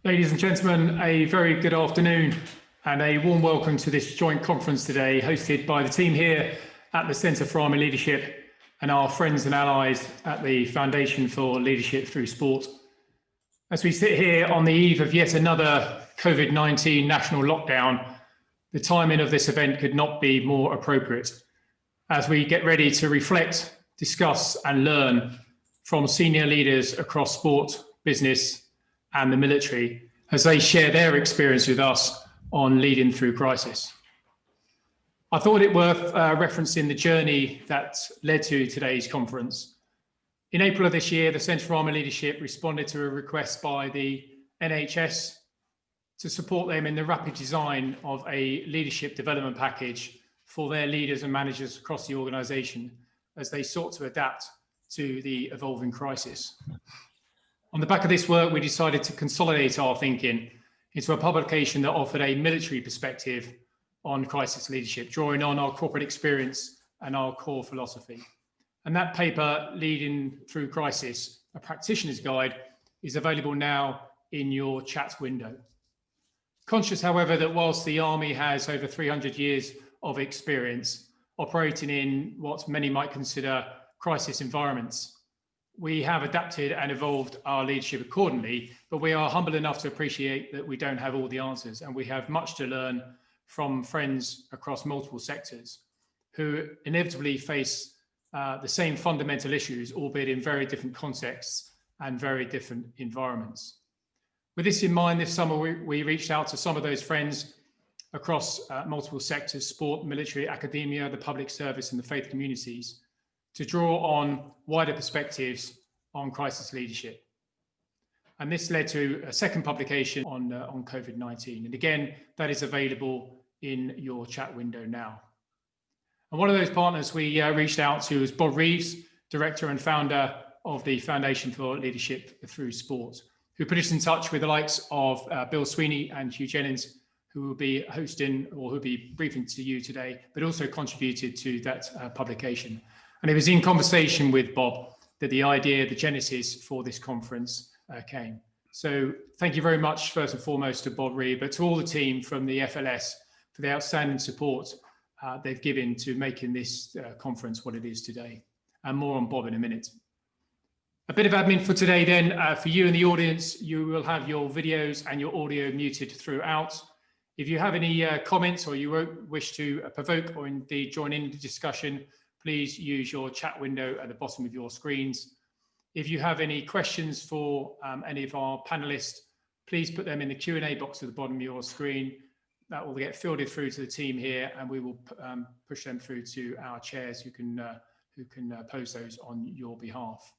Ladies and gentlemen, a very good afternoon and a warm welcome to this joint conference today hosted by the team here at the Centre for Army Leadership and our friends and allies at the Foundation for Leadership Through Sport. As we sit here on the eve of yet another COVID-19 national lockdown, the timing of this event could not be more appropriate as we get ready to reflect, discuss and learn from senior leaders across sport, business and the military as they share their experience with us on leading through crisis. I thought it worth referencing the journey that led to today's conference. In April of this year, the Centre for Army Leadership responded to a request by the NHS to support them in the rapid design of a leadership development package for their leaders and managers across the organisation as they sought to adapt to the evolving crisis. On the back of this work, we decided to consolidate our thinking into a publication that offered a military perspective on crisis leadership, drawing on our corporate experience and our core philosophy. And that paper, Leading Through Crisis, a practitioner's guide, is available now in your chat window. Conscious, however, that whilst the Army has over 300 years of experience operating in what many might consider crisis environments, we have adapted and evolved our leadership accordingly, but we are humble enough to appreciate that we don't have all the answers, and we have much to learn from friends across multiple sectors who inevitably face the same fundamental issues, albeit in very different contexts and very different environments. With this in mind, this summer we reached out to some of those friends across multiple sectors: sport, military, academia, the public service and the faith communities, to draw on wider perspectives on crisis leadership. And this led to a second publication on COVID-19. And again, that is available in your chat window now. And one of those partners we reached out to is Bob Reeves, director and founder of the Foundation for Leadership Through Sport, who put us in touch with the likes of Bill Sweeney and Hugh Jennings, who will be hosting or who will be briefing to you today, but also contributed to that publication. And it was in conversation with Bob that the idea, the genesis for this conference came. So thank you very much, first and foremost, to Bob Reed, but to all the team from the FLS for the outstanding support they've given to making this conference what it is today. And more on Bob in a minute. A bit of admin for today then. For you in the audience, you will have your videos and your audio muted throughout. If you have any comments or you wish to provoke or indeed join in the discussion, please use your chat window at the bottom of your screens. If you have any questions for any of our panelists, please put them in the Q&A box at the bottom of your screen. That will get filtered through to the team here, and we will push them through to our chairs who can pose those on your behalf.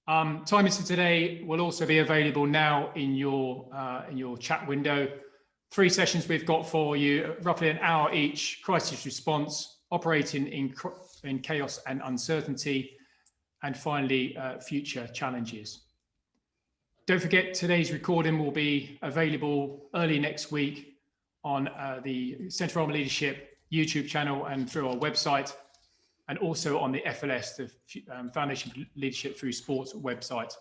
Timings for today will also be available now in your chat window. 3 sessions we've got for you, roughly an hour each: crisis response, operating in chaos and uncertainty, and finally, future challenges. Don't forget, today's recording will be available early next week on the Centre for Army Leadership YouTube channel and through our website, and also on the FLS, the Foundation for Leadership Through Sports website.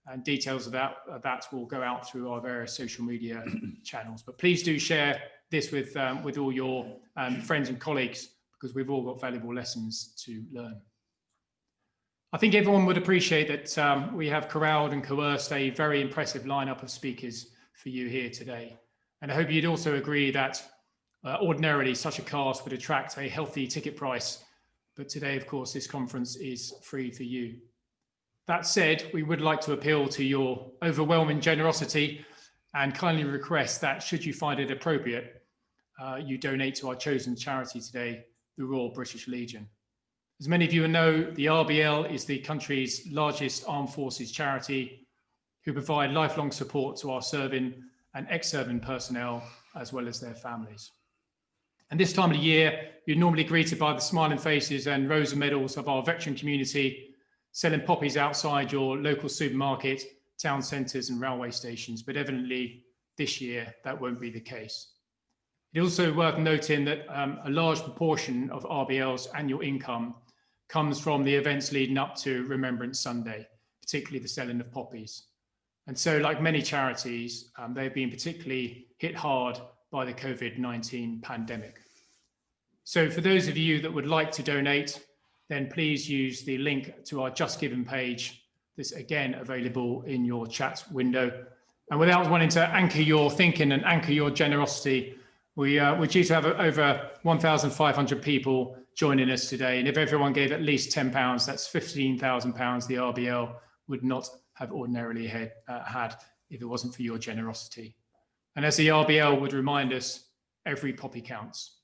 And details of that will go out through our various social media channels. But please do share this with all your friends and colleagues, because we've all got valuable lessons to learn. I think everyone would appreciate that we have corralled and coerced a very impressive lineup of speakers for you here today. And I hope you'd also agree that ordinarily such a cast would attract a healthy ticket price. But today, of course, this conference is free for you. That said, we would like to appeal to your overwhelming generosity and kindly request that, should you find it appropriate, you donate to our chosen charity today, the Royal British Legion. As many of you know, the RBL is the country's largest armed forces charity, who provide lifelong support to our serving and ex-serving personnel, as well as their families. And this time of the year, you're normally greeted by the smiling faces and rows of medals of our veteran community, selling poppies outside your local supermarket, town centres and railway stations. But evidently, this year, that won't be the case. It's also worth noting that a large proportion of RBL's annual income comes from the events leading up to Remembrance Sunday, particularly the selling of poppies. And so, like many charities, they've been particularly hit hard by the COVID-19 pandemic. So for those of you that would like to donate, then please use the link to our Just Giving page that's again available in your chat window. And without wanting to anchor your thinking and anchor your generosity, we're due to have over 1,500 people joining us today. And if everyone gave at least £10, that's £15,000 the RBL would not have ordinarily had if it wasn't for your generosity. And as the RBL would remind us, every poppy counts.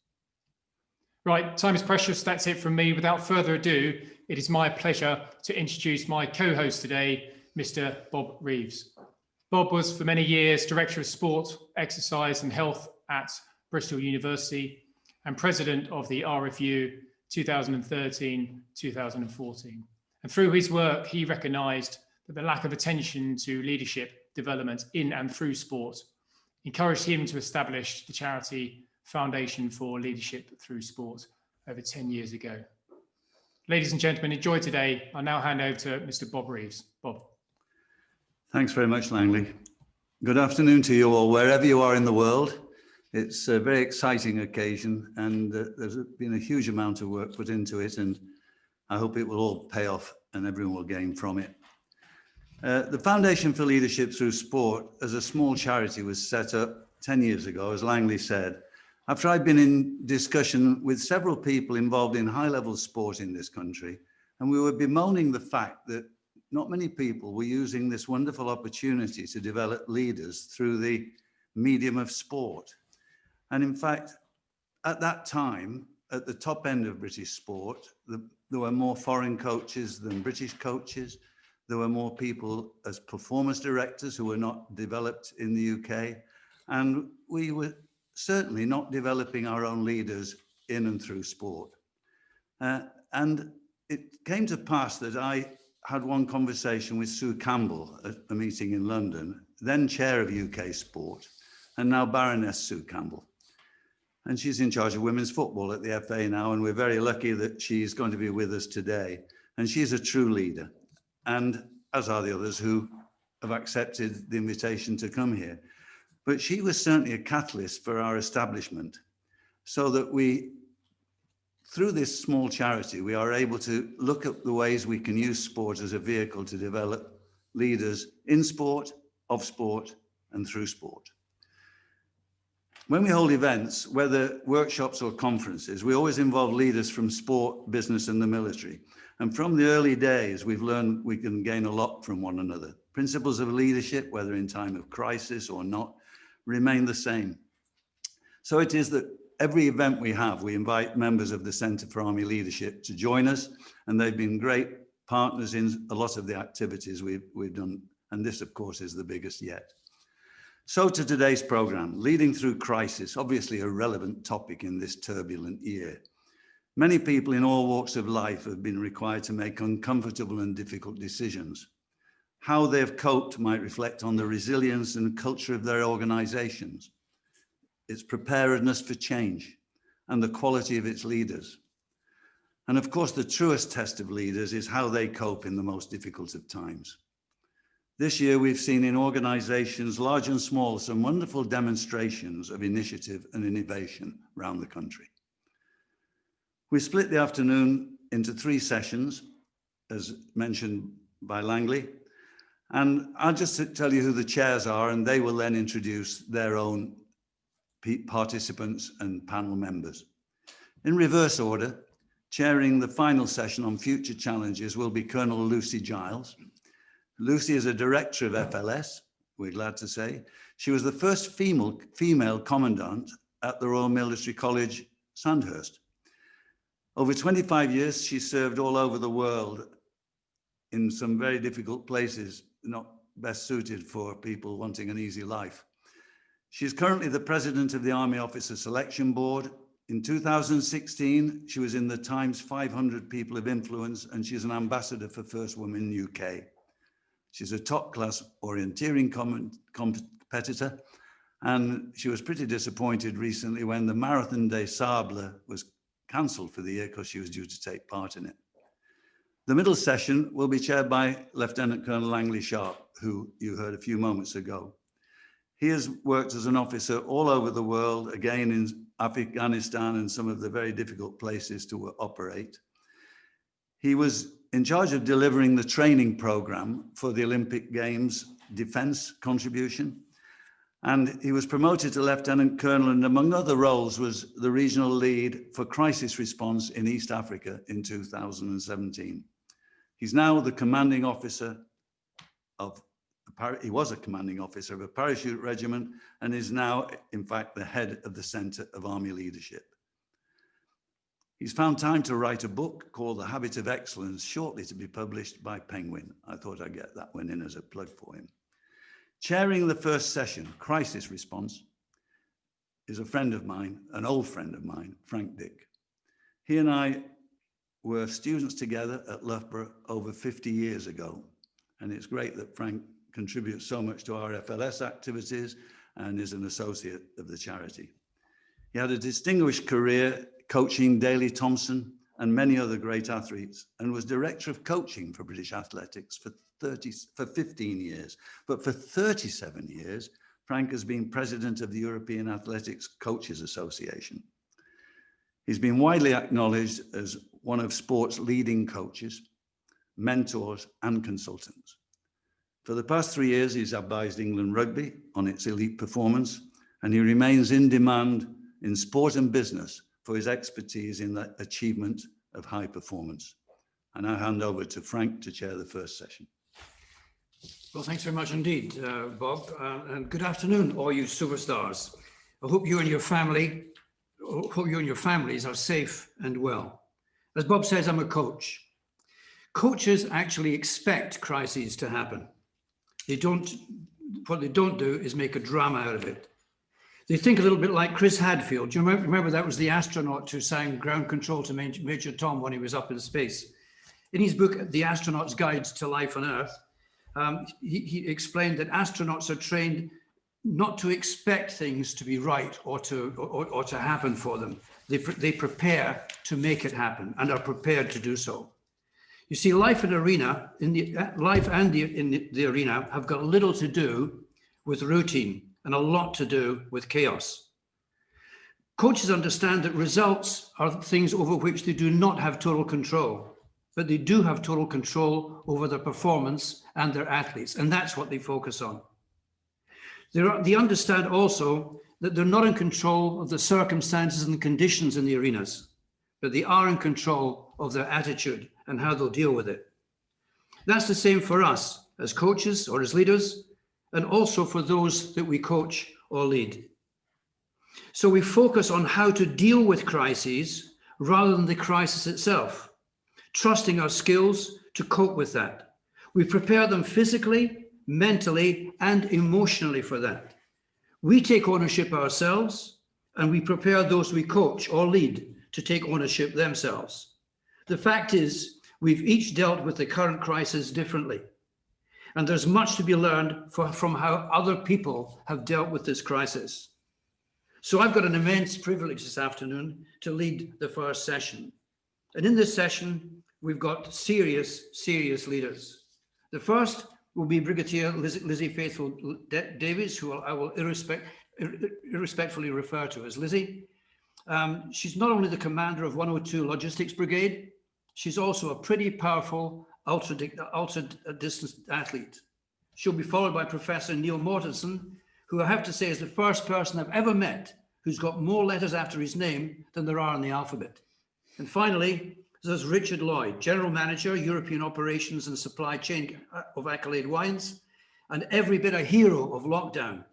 Right, time is precious. That's it from me. Without further ado, it is my pleasure to introduce my co-host today, Mr. Bob Reeves. Bob was for many years Director of Sport, Exercise and Health at Bristol University and President of the RFU 2013-2014. And through his work, he recognised that the lack of attention to leadership development in and through sport encouraged him to establish the charity Foundation for Leadership Through Sport over 10 years ago. Ladies and gentlemen, enjoy today. I'll now hand over to Mr. Bob Reeves. Bob. Thanks very much, Langley. Good afternoon to you all, wherever you are in the world. It's a very exciting occasion, and there's been a huge amount of work put into it, and I hope it will all pay off and everyone will gain from it. The Foundation for Leadership Through Sport as a small charity was set up 10 years ago, as Langley said, after I'd been in discussion with several people involved in high-level sport in this country, and we were bemoaning the fact that not many people were using this wonderful opportunity to develop leaders through the medium of sport. And in fact, at that time, at the top end of British sport, there were more foreign coaches than British coaches. There were more people as performance directors who were not developed in the UK. And we were certainly not developing our own leaders in and through sport. And it came to pass that I had one conversation with Sue Campbell at a meeting in London, then chair of UK Sport, and now Baroness Sue Campbell. And she's in charge of women's football at the FA now, and we're very lucky that she's going to be with us today. And she's a true leader, and as are the others who have accepted the invitation to come here. But she was certainly a catalyst for our establishment, so that through this small charity, we are able to look at the ways we can use sport as a vehicle to develop leaders in sport, of sport, and through sport. When we hold events, whether workshops or conferences, we always involve leaders from sport, business, and the military. And from the early days, we've learned we can gain a lot from one another. Principles of leadership, whether in time of crisis or not, remain the same. So it is that every event we have, we invite members of the Centre for Army Leadership to join us, and they've been great partners in a lot of the activities we've done, and this, of course, is the biggest yet. So to today's programme, leading through crisis, obviously a relevant topic in this turbulent year. Many people in all walks of life have been required to make uncomfortable and difficult decisions. How they've coped might reflect on the resilience and culture of their organisations, its preparedness for change, and the quality of its leaders. And of course, the truest test of leaders is how they cope in the most difficult of times. This year, we've seen in organisations, large and small, some wonderful demonstrations of initiative and innovation around the country. We split the afternoon into 3 sessions, as mentioned by Langley. And I'll just tell you who the chairs are, and they will then introduce their own participants and panel members. In reverse order, chairing the final session on future challenges will be Colonel Lucy Giles. Lucy is a director of FLS, we're glad to say. She was the first female commandant at the Royal Military College, Sandhurst. Over 25 years, she served all over the world in some very difficult places, not best suited for people wanting an easy life. She's currently the president of the Army Officer Selection Board. In 2016, she was in the Times 500 People of Influence, and she's an ambassador for First Woman in UK. She's a top-class orienteering competitor, and she was pretty disappointed recently when the Marathon des Sables was cancelled for the year because she was due to take part in it. The middle session will be chaired by Lieutenant Colonel Langley Sharp, who you heard a few moments ago. He has worked as an officer all over the world, again in Afghanistan and some of the very difficult places to operate. He was in charge of delivering the training program for the Olympic Games defense contribution. And he was promoted to Lieutenant Colonel, and among other roles was the regional lead for crisis response in East Africa in 2017. He's now the commanding officer of, he was a commanding officer of a parachute regiment and is now, in fact, the head of the Center of Army Leadership. He's found time to write a book called The Habit of Excellence, shortly to be published by Penguin. I thought I'd get that one in as a plug for him. Chairing the first session, Crisis Response, is a friend of mine, an old friend of mine, Frank Dick. He and I were students together at Loughborough over 50 years ago. And it's great that Frank contributes so much to our FLS activities and is an associate of the charity. He had a distinguished career coaching Daley Thompson and many other great athletes, and was director of coaching for British Athletics for 15 years. But for 37 years, Frank has been president of the European Athletics Coaches Association. He's been widely acknowledged as one of sport's leading coaches, mentors, and consultants. For the past 3 years, he's advised England Rugby on its elite performance, and he remains in demand in sport and business for his expertise in the achievement of high performance. I now hand over to Frank to chair the first session. Well, thanks very much indeed, Bob, and good afternoon, all you superstars. I hope you and your family, families are safe and well. As Bob says, I'm a coach. Coaches actually expect crises to happen. What they don't do is make a drama out of it. They think a little bit like Chris Hadfield. Do you remember that was the astronaut who sang ground control to Major Tom when he was up in space? In his book, The Astronaut's Guide to Life on Earth, he explained that astronauts are trained not to expect things to be right or to happen for them. They prepare to make it happen and are prepared to do so. You see, life and the arena have got little to do with routine and a lot to do with chaos. Coaches understand that results are things over which they do not have total control, but they do have total control over their performance and their athletes, and that's what they focus on. They understand also that they're not in control of the circumstances and conditions in the arenas, but they are in control of their attitude and how they'll deal with it. That's the same for us as coaches or as leaders, and also for those that we coach or lead. So we focus on how to deal with crises rather than the crisis itself, trusting our skills to cope with that. We prepare them physically, mentally, and emotionally for that. We take ownership ourselves, and we prepare those we coach or lead to take ownership themselves. The fact is, we've each dealt with the current crisis differently. And there's much to be learned from how other people have dealt with this crisis. So I've got an immense privilege this afternoon to lead the first session. And in this session, we've got serious leaders. The first will be Brigadier Lizzie Faithful Davies, who I will irrespectfully refer to as Lizzie. She's not only the commander of 102 Logistics Brigade, she's also a pretty powerful ultra-distance athlete. She'll be followed by Professor Neil Mortensen, who I have to say is the first person I've ever met who's got more letters after his name than there are in the alphabet. And finally, there's Richard Lloyd, General Manager, European Operations and Supply Chain of Accolade Wines, and every bit a hero of lockdown.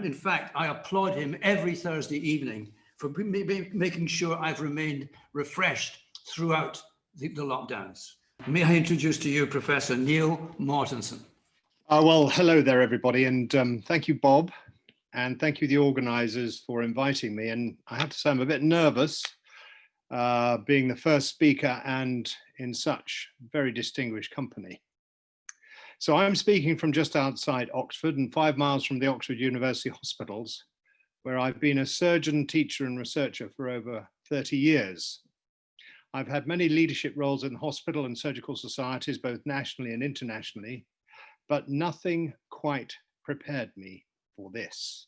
In fact, I applaud him every Thursday evening for making sure I've remained refreshed throughout the lockdowns. May I introduce to you Professor Neil Mortensen. Well, hello there, everybody, and thank you, Bob, and thank you, the organisers, for inviting me. And I have to say I'm a bit nervous being the first speaker and in such very distinguished company. So I'm speaking from just outside Oxford and 5 miles from the Oxford University Hospitals, where I've been a surgeon, teacher and researcher for over 30 years. I've had many leadership roles in hospital and surgical societies, both nationally and internationally, but nothing quite prepared me for this.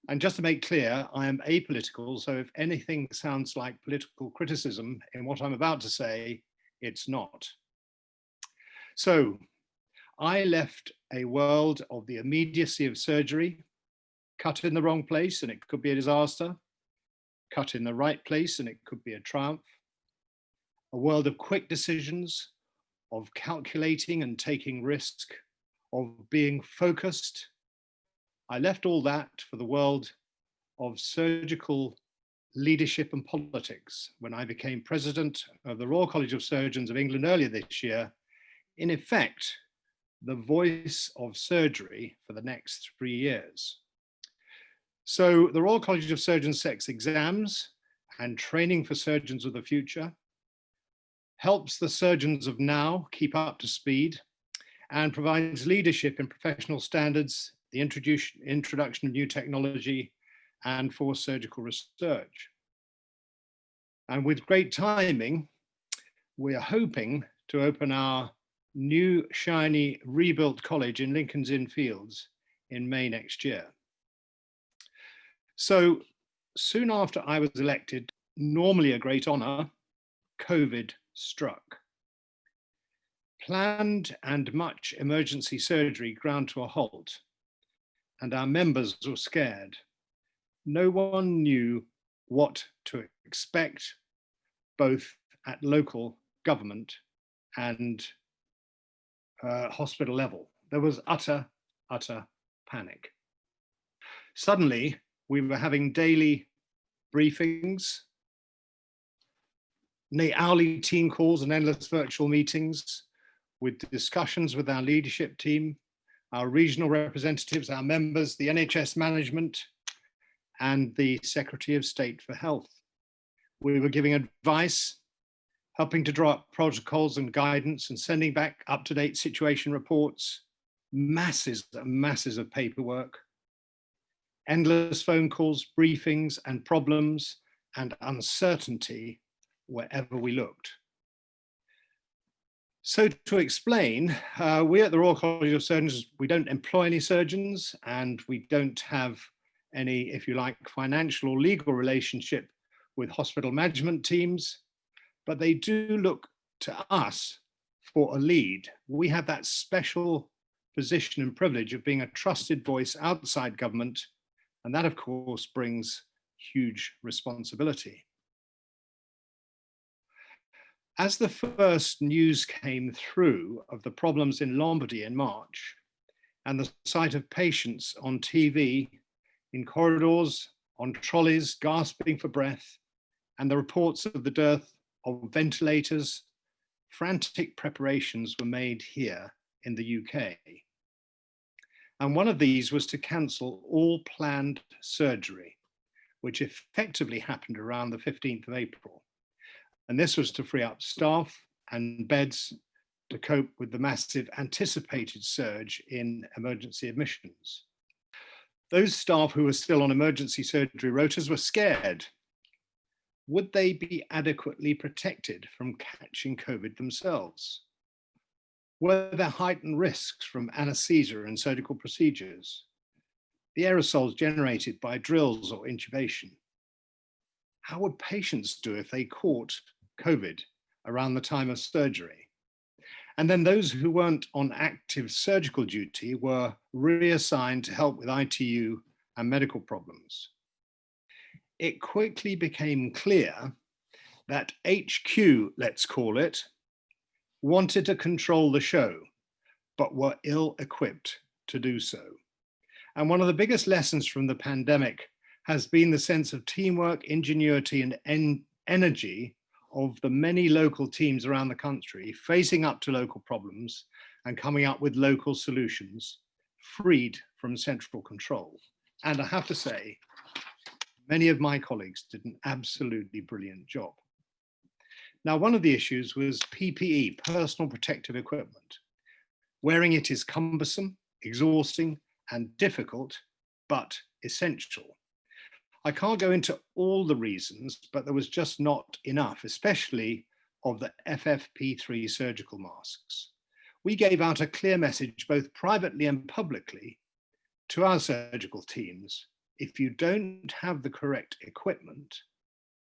And just to make clear, I am apolitical, so if anything sounds like political criticism in what I'm about to say, it's not. So I left a world of the immediacy of surgery, cut in the wrong place and it could be a disaster, cut in the right place and it could be a triumph, a world of quick decisions, of calculating and taking risk, of being focused. I left all that for the world of surgical leadership and politics when I became president of the Royal College of Surgeons of England earlier this year, in effect, the voice of surgery for the next 3 years. So the Royal College of Surgeons sets exams and training for surgeons of the future, helps the surgeons of now keep up to speed, and provides leadership in professional standards, the introduction of new technology, and for surgical research. And with great timing, we are hoping to open our new, shiny, rebuilt college in Lincoln's Inn Fields in May next year. So soon after I was elected, normally a great honor, COVID struck. Planned and much emergency surgery ground to a halt, and our members were scared. No one knew what to expect, both at local government and hospital level. There was utter panic. Suddenly, we were having daily briefings, hourly team calls and endless virtual meetings with discussions with our leadership team, our regional representatives, our members, the NHS management, and the Secretary of State for Health. We were giving advice, helping to draw up protocols and guidance, and sending back up-to-date situation reports, masses and masses of paperwork, endless phone calls, briefings, and problems, and uncertainty wherever we looked. So to explain, we at the Royal College of Surgeons, we don't employ any surgeons, and we don't have any, if you like, financial or legal relationship with hospital management teams, but they do look to us for a lead. We have that special position and privilege of being a trusted voice outside government, and that of course brings huge responsibility. As the first news came through of the problems in Lombardy in March, and the sight of patients on TV, in corridors, on trolleys, gasping for breath, and the reports of the dearth of ventilators, frantic preparations were made here in the UK. And one of these was to cancel all planned surgery, which effectively happened around the 15th of April. And this was to free up staff and beds to cope with the massive anticipated surge in emergency admissions. Those staff who were still on emergency surgery rotas were scared. Would they be adequately protected from catching COVID themselves? Were there heightened risks from anesthesia and surgical procedures? The aerosols generated by drills or intubation? How would patients do if they caught COVID around the time of surgery? And then those who weren't on active surgical duty were reassigned to help with ITU and medical problems. It quickly became clear that HQ, let's call it, wanted to control the show, but were ill-equipped to do so. And one of the biggest lessons from the pandemic has been the sense of teamwork, ingenuity, and energy of the many local teams around the country facing up to local problems and coming up with local solutions, freed from central control. And I have to say, many of my colleagues did an absolutely brilliant job. Now, one of the issues was PPE, personal protective equipment. Wearing it is cumbersome, exhausting, and difficult, but essential. I can't go into all the reasons, but there was just not enough, especially of the FFP3 surgical masks. We gave out a clear message, both privately and publicly, to our surgical teams. If you don't have the correct equipment,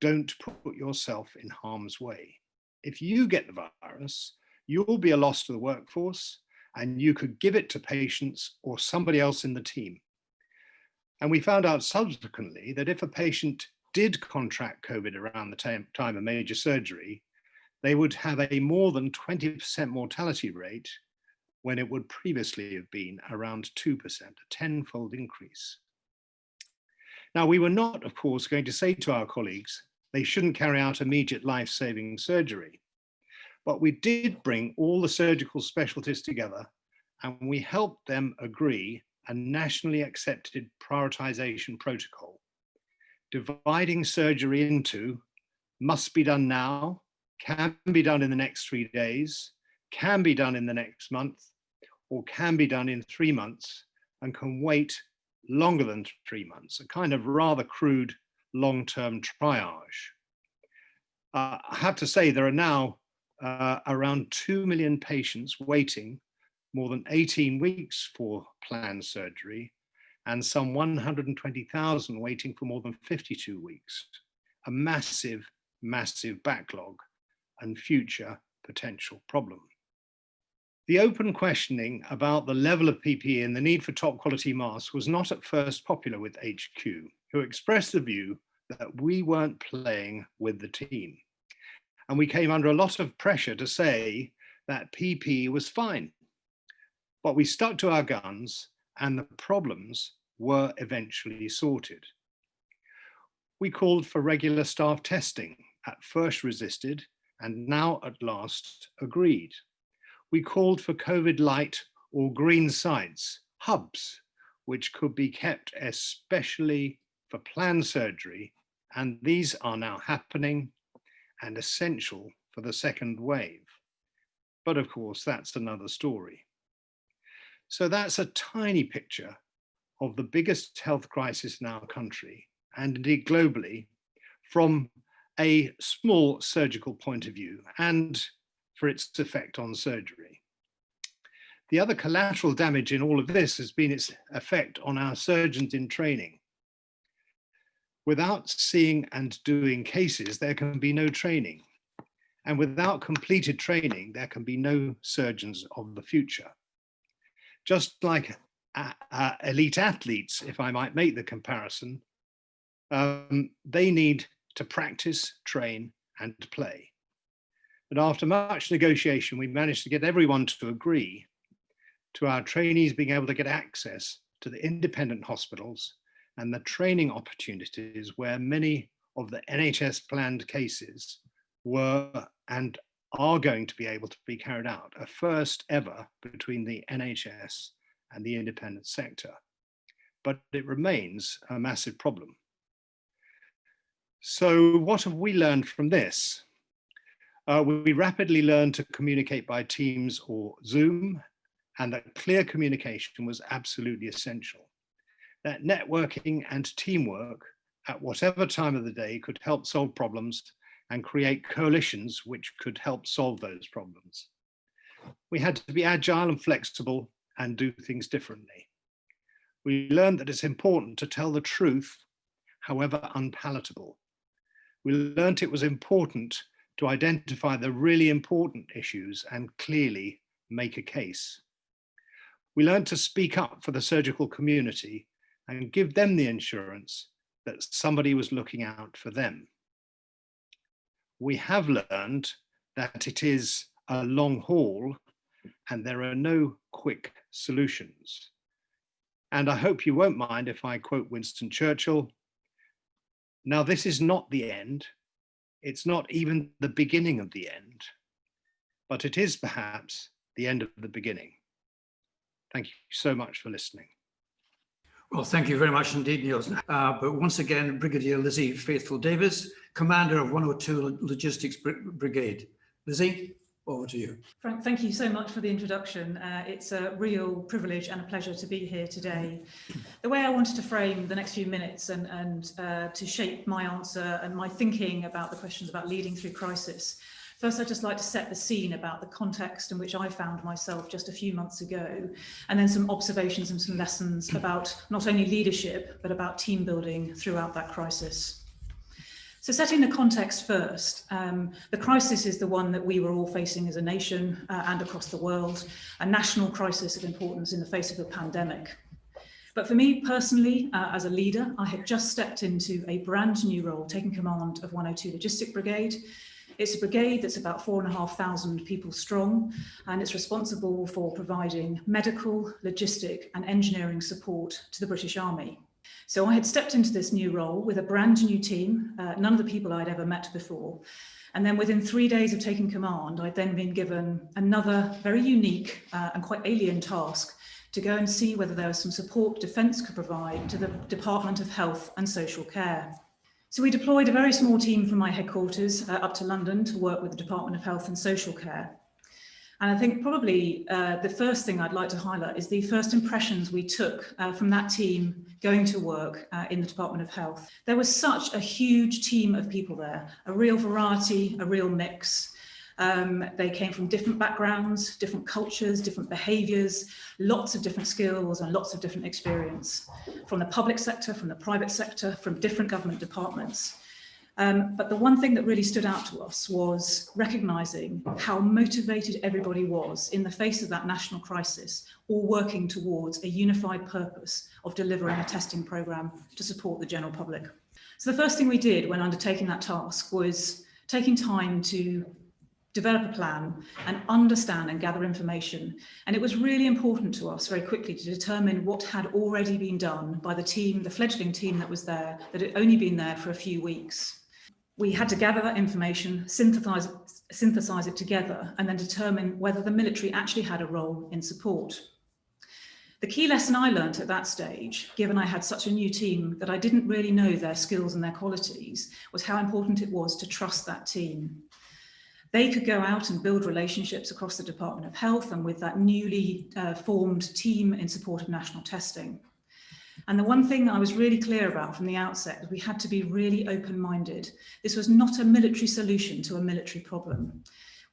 don't put yourself in harm's way. If you get the virus, you'll be a loss to the workforce, and you could give it to patients or somebody else in the team. And we found out subsequently that if a patient did contract COVID around the time of major surgery, they would have a more than 20% mortality rate when it would previously have been around 2%, a tenfold increase. Now, we were not, of course, going to say to our colleagues they shouldn't carry out immediate life-saving surgery, but we did bring all the surgical specialties together and we helped them agree a nationally accepted prioritization protocol, dividing surgery into must be done now, can be done in the next 3 days, can be done in the next month, or can be done in 3 months and can wait longer than 3 months, a kind of rather crude long-term triage. I have to say there are now around 2 million patients waiting more than 18 weeks for planned surgery and some 120,000 waiting for more than 52 weeks, a massive, massive backlog and future potential problem. The open questioning about the level of PPE and the need for top quality masks was not at first popular with HQ, who expressed the view that we weren't playing with the team. And we came under a lot of pressure to say that PPE was fine. But we stuck to our guns and the problems were eventually sorted. We called for regular staff testing, at first resisted and now at last agreed. We called for COVID light or green sites, hubs, which could be kept especially for planned surgery, and these are now happening and essential for the second wave. But of course, that's another story. So that's a tiny picture of the biggest health crisis in our country, and indeed globally, from a small surgical point of view and for its effect on surgery. The other collateral damage in all of this has been its effect on our surgeons in training. Without seeing and doing cases, there can be no training. And without completed training, there can be no surgeons of the future. Just like elite athletes, if I might make the comparison, they need to practice, train, and play. But after much negotiation, we managed to get everyone to agree to our trainees being able to get access to the independent hospitals and the training opportunities where many of the NHS planned cases were and are going to be able to be carried out, a first ever between the NHS and the independent sector. But it remains a massive problem. So what have we learned from this? We rapidly learned to communicate by Teams or Zoom, and that clear communication was absolutely essential. That networking and teamwork at whatever time of the day could help solve problems and create coalitions which could help solve those problems. We had to be agile and flexible and do things differently. We learned that it's important to tell the truth, however unpalatable. We learned it was important to identify the really important issues and clearly make a case. We learned to speak up for the surgical community and give them the assurance that somebody was looking out for them. We have learned that it is a long haul and there are no quick solutions. And I hope you won't mind if I quote Winston Churchill. Now, this is not the end. It's not even the beginning of the end, but it is perhaps the end of the beginning. Thank you so much for listening. Well, thank you very much indeed, Niels. But once again, Brigadier Lizzie Faithful Davis, Commander of 102 Logistics Brigade. Lizzie, over to you. Frank, thank you so much for the introduction. It's a real privilege and a pleasure to be here today. The way I wanted to frame the next few minutes and to shape my answer and my thinking about the questions about leading through crisis. First, I'd just like to set the scene about the context in which I found myself just a few months ago, and then some observations and some lessons about not only leadership, but about team building throughout that crisis. So setting the context first, the crisis is the one that we were all facing as a nation and across the world, a national crisis of importance in the face of a pandemic. But for me personally, as a leader, I had just stepped into a brand new role, taking command of 102 Logistic Brigade. It's a brigade that's about 4,500 people strong, and it's responsible for providing medical, logistic and engineering support to the British Army. So I had stepped into this new role with a brand new team, none of the people I'd ever met before. And then within 3 days of taking command, I'd then been given another very unique and quite alien task to go and see whether there was some support Defence could provide to the Department of Health and Social Care. So we deployed a very small team from my headquarters up to London to work with the Department of Health and Social Care. And I think probably the first thing I'd like to highlight is the first impressions we took from that team going to work in the Department of Health. There was such a huge team of people there, a real variety, a real mix. They came from different backgrounds, different cultures, different behaviours, lots of different skills and lots of different experience from the public sector, from the private sector, from different government departments. But the one thing that really stood out to us was recognising how motivated everybody was in the face of that national crisis, all working towards a unified purpose of delivering a testing programme to support the general public. So the first thing we did when undertaking that task was taking time to develop a plan and understand and gather information. And it was really important to us very quickly to determine what had already been done by the team, the fledgling team that was there, that had only been there for a few weeks. We had to gather that information, synthesize it together, and then determine whether the military actually had a role in support. The key lesson I learned at that stage, given I had such a new team that I didn't really know their skills and their qualities, was how important it was to trust that team. They could go out and build relationships across the Department of Health and with that newly formed team in support of national testing. And the one thing I was really clear about from the outset is we had to be really open-minded. This was not a military solution to a military problem.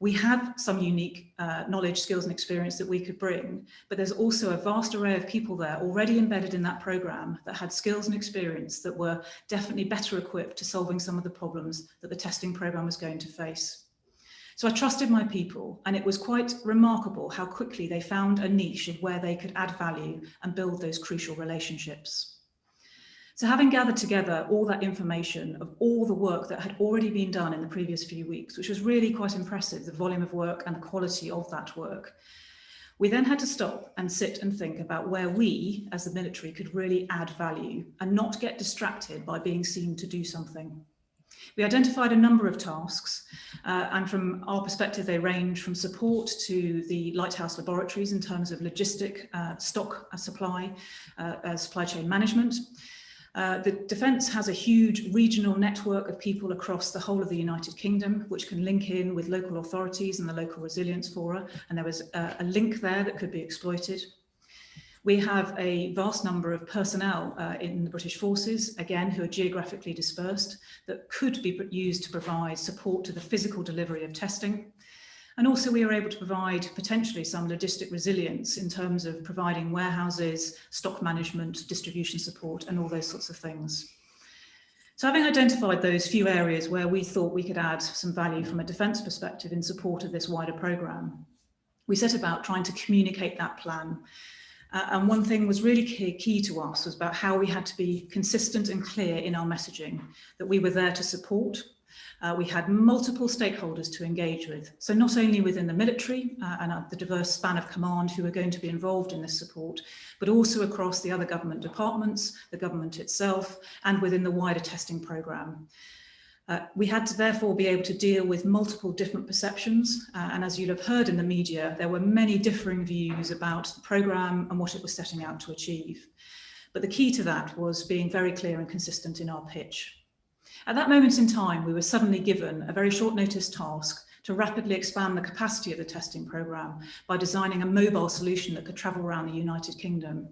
We have some unique knowledge, skills and experience that we could bring, but there's also a vast array of people there already embedded in that programme that had skills and experience that were definitely better equipped to solving some of the problems that the testing programme was going to face. So I trusted my people, and it was quite remarkable how quickly they found a niche of where they could add value and build those crucial relationships. So having gathered together all that information of all the work that had already been done in the previous few weeks, which was really quite impressive, the volume of work and the quality of that work, we then had to stop and sit and think about where we, as the military, could really add value and not get distracted by being seen to do something. We identified a number of tasks, and from our perspective, they range from support to the Lighthouse laboratories in terms of logistic stock supply, supply chain management. The Defence has a huge regional network of people across the whole of the United Kingdom, which can link in with local authorities and the local resilience fora, and there was a link there that could be exploited. We have a vast number of personnel in the British Forces, again, who are geographically dispersed, that could be used to provide support to the physical delivery of testing. And also we are able to provide potentially some logistic resilience in terms of providing warehouses, stock management, distribution support, and all those sorts of things. So having identified those few areas where we thought we could add some value from a defence perspective in support of this wider programme, we set about trying to communicate that plan. And one thing was really key to us was about how we had to be consistent and clear in our messaging, that we were there to support. We had multiple stakeholders to engage with. So not only within the military and the diverse span of command who are going to be involved in this support, but also across the other government departments, the government itself, and within the wider testing programme. We had to therefore be able to deal with multiple different perceptions. And as you'll have heard in the media, there were many differing views about the programme and what it was setting out to achieve. But the key to that was being very clear and consistent in our pitch. At that moment in time, we were suddenly given a very short notice task to rapidly expand the capacity of the testing programme by designing a mobile solution that could travel around the United Kingdom.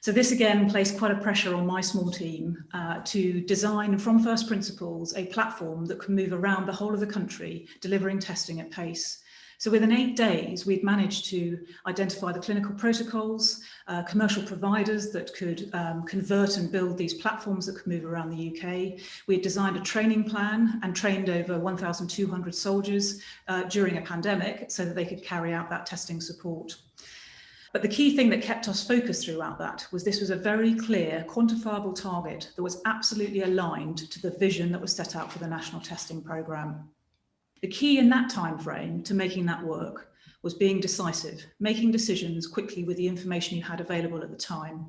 So this again placed quite a pressure on my small team to design from first principles a platform that could move around the whole of the country, delivering testing at pace. So within 8 days, we'd managed to identify the clinical protocols, commercial providers that could convert and build these platforms that could move around the UK. We had designed a training plan and trained over 1,200 soldiers during a pandemic so that they could carry out that testing support. But the key thing that kept us focused throughout that was this was a very clear, quantifiable target that was absolutely aligned to the vision that was set out for the national testing programme. The key in that time frame to making that work was being decisive, making decisions quickly with the information you had available at the time,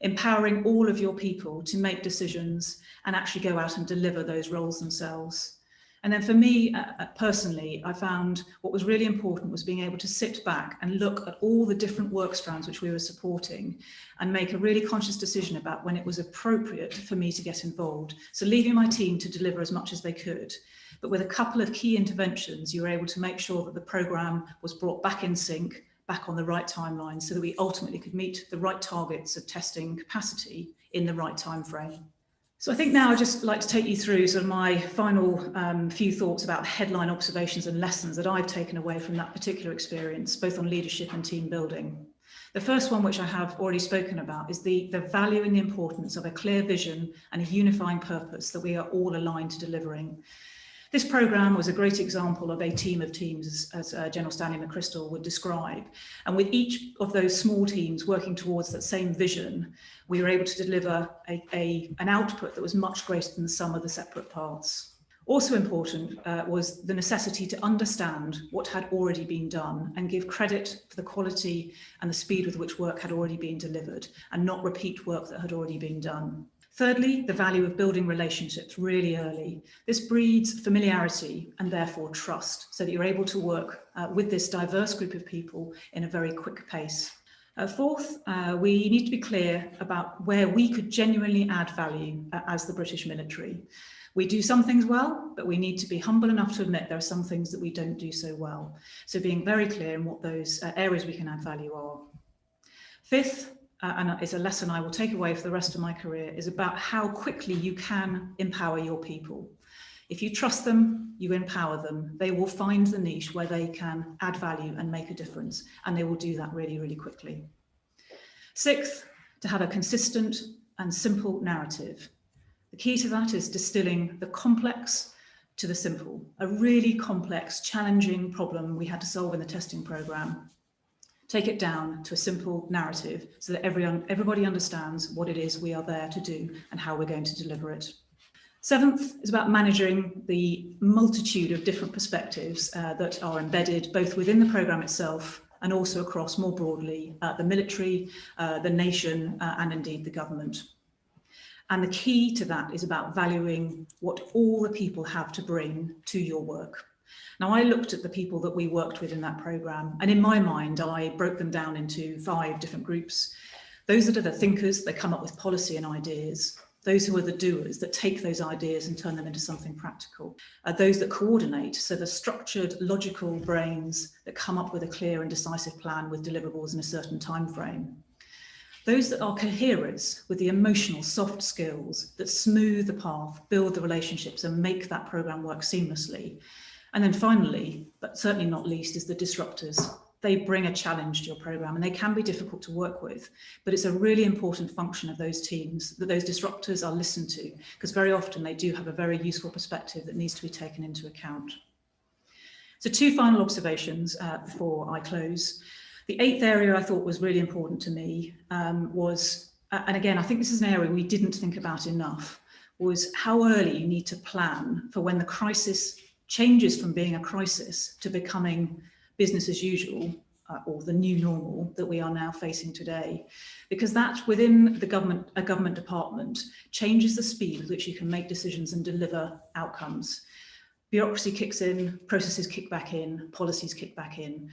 empowering all of your people to make decisions and actually go out and deliver those roles themselves. And then for me, personally, I found what was really important was being able to sit back and look at all the different work strands which we were supporting and make a really conscious decision about when it was appropriate for me to get involved. So leaving my team to deliver as much as they could, but with a couple of key interventions, you were able to make sure that the programme was brought back in sync, back on the right timeline, so that we ultimately could meet the right targets of testing capacity in the right time frame. So I think now I'd just like to take you through sort of my final few thoughts about headline observations and lessons that I've taken away from that particular experience, both on leadership and team building. The first one, which I have already spoken about, is the value and the importance of a clear vision and a unifying purpose that we are all aligned to delivering. This programme was a great example of a team of teams, as General Stanley McChrystal would describe. And with each of those small teams working towards that same vision, we were able to deliver an output that was much greater than the sum of the separate parts. Also important was the necessity to understand what had already been done and give credit for the quality and the speed with which work had already been delivered and not repeat work that had already been done. Thirdly, the value of building relationships really early. This breeds familiarity and therefore trust, so that you're able to work with this diverse group of people in a very quick pace. Fourth, we need to be clear about where we could genuinely add value as the British military. We do some things well, but we need to be humble enough to admit there are some things that we don't do so well. So being very clear in what those areas we can add value are. Fifth, and it's a lesson I will take away for the rest of my career, is about how quickly you can empower your people. If you trust them, you empower them, they will find the niche where they can add value and make a difference, and they will do that really, really quickly. Sixth, to have a consistent and simple narrative. The key to that is distilling the complex to the simple, a really complex, challenging problem we had to solve in the testing programme. Take it down to a simple narrative so that everybody understands what it is we are there to do and how we're going to deliver it. Seventh is about managing the multitude of different perspectives that are embedded both within the programme itself and also across more broadly the military, the nation, and indeed the government. And the key to that is about valuing what all the people have to bring to your work. Now, I looked at the people that we worked with in that programme, and in my mind, I broke them down into 5 different groups. Those that are the thinkers, they come up with policy and ideas. Those who are the doers, that take those ideas and turn them into something practical. Those that coordinate, so the structured, logical brains that come up with a clear and decisive plan with deliverables in a certain time frame. Those that are coherers with the emotional, soft skills that smooth the path, build the relationships, and make that programme work seamlessly. And then finally, but certainly not least, is the disruptors. They bring a challenge to your programme and they can be difficult to work with, but it's a really important function of those teams that those disruptors are listened to, because very often they do have a very useful perspective that needs to be taken into account. So 2 final observations before I close. The 8th area I thought was really important to me was, and again, I think this is an area we didn't think about enough, was how early you need to plan for when the crisis changes from being a crisis to becoming business as usual, or the new normal that we are now facing today. Because that within the government, a government department, changes the speed with which you can make decisions and deliver outcomes. Bureaucracy kicks in, processes kick back in, policies kick back in.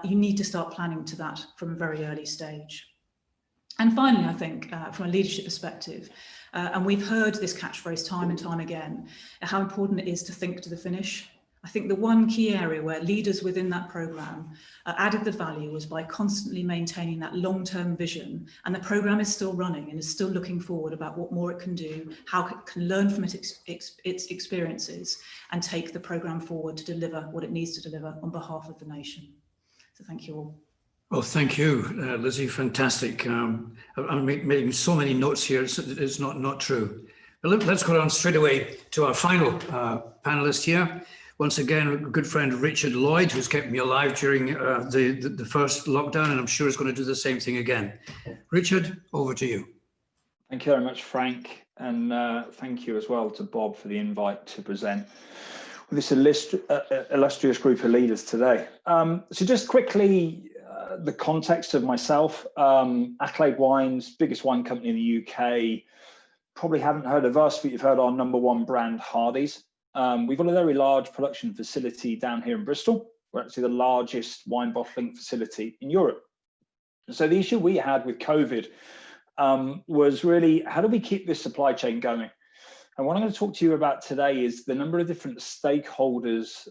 You need to start planning to that from a very early stage. And finally, I think from a leadership perspective, and we've heard this catchphrase time and time again, how important it is to think to the finish. I think the one key area where leaders within that programme added the value was by constantly maintaining that long-term vision, and the programme is still running and is still looking forward about what more it can do, how it can learn from its experiences and take the programme forward to deliver what it needs to deliver on behalf of the nation. So thank you all. Well, thank you, Lizzie. Fantastic. I'm making so many notes here. It's not true. But let's go on straight away to our final panelist here. Once again, a good friend, Richard Lloyd, who's kept me alive during the first lockdown, and I'm sure is going to do the same thing again. Richard, over to you. Thank you very much, Frank. And thank you as well to Bob for the invite to present with this illustrious group of leaders today. So just quickly, the context of myself, Accolade Wines, biggest wine company in the UK. Probably haven't heard of us, but you've heard our #1 brand, Hardy's. We've got a very large production facility down here in Bristol. We're actually the largest wine bottling facility in Europe. So the issue we had with COVID was really, how do we keep this supply chain going? And what I'm going to talk to you about today is the number of different stakeholders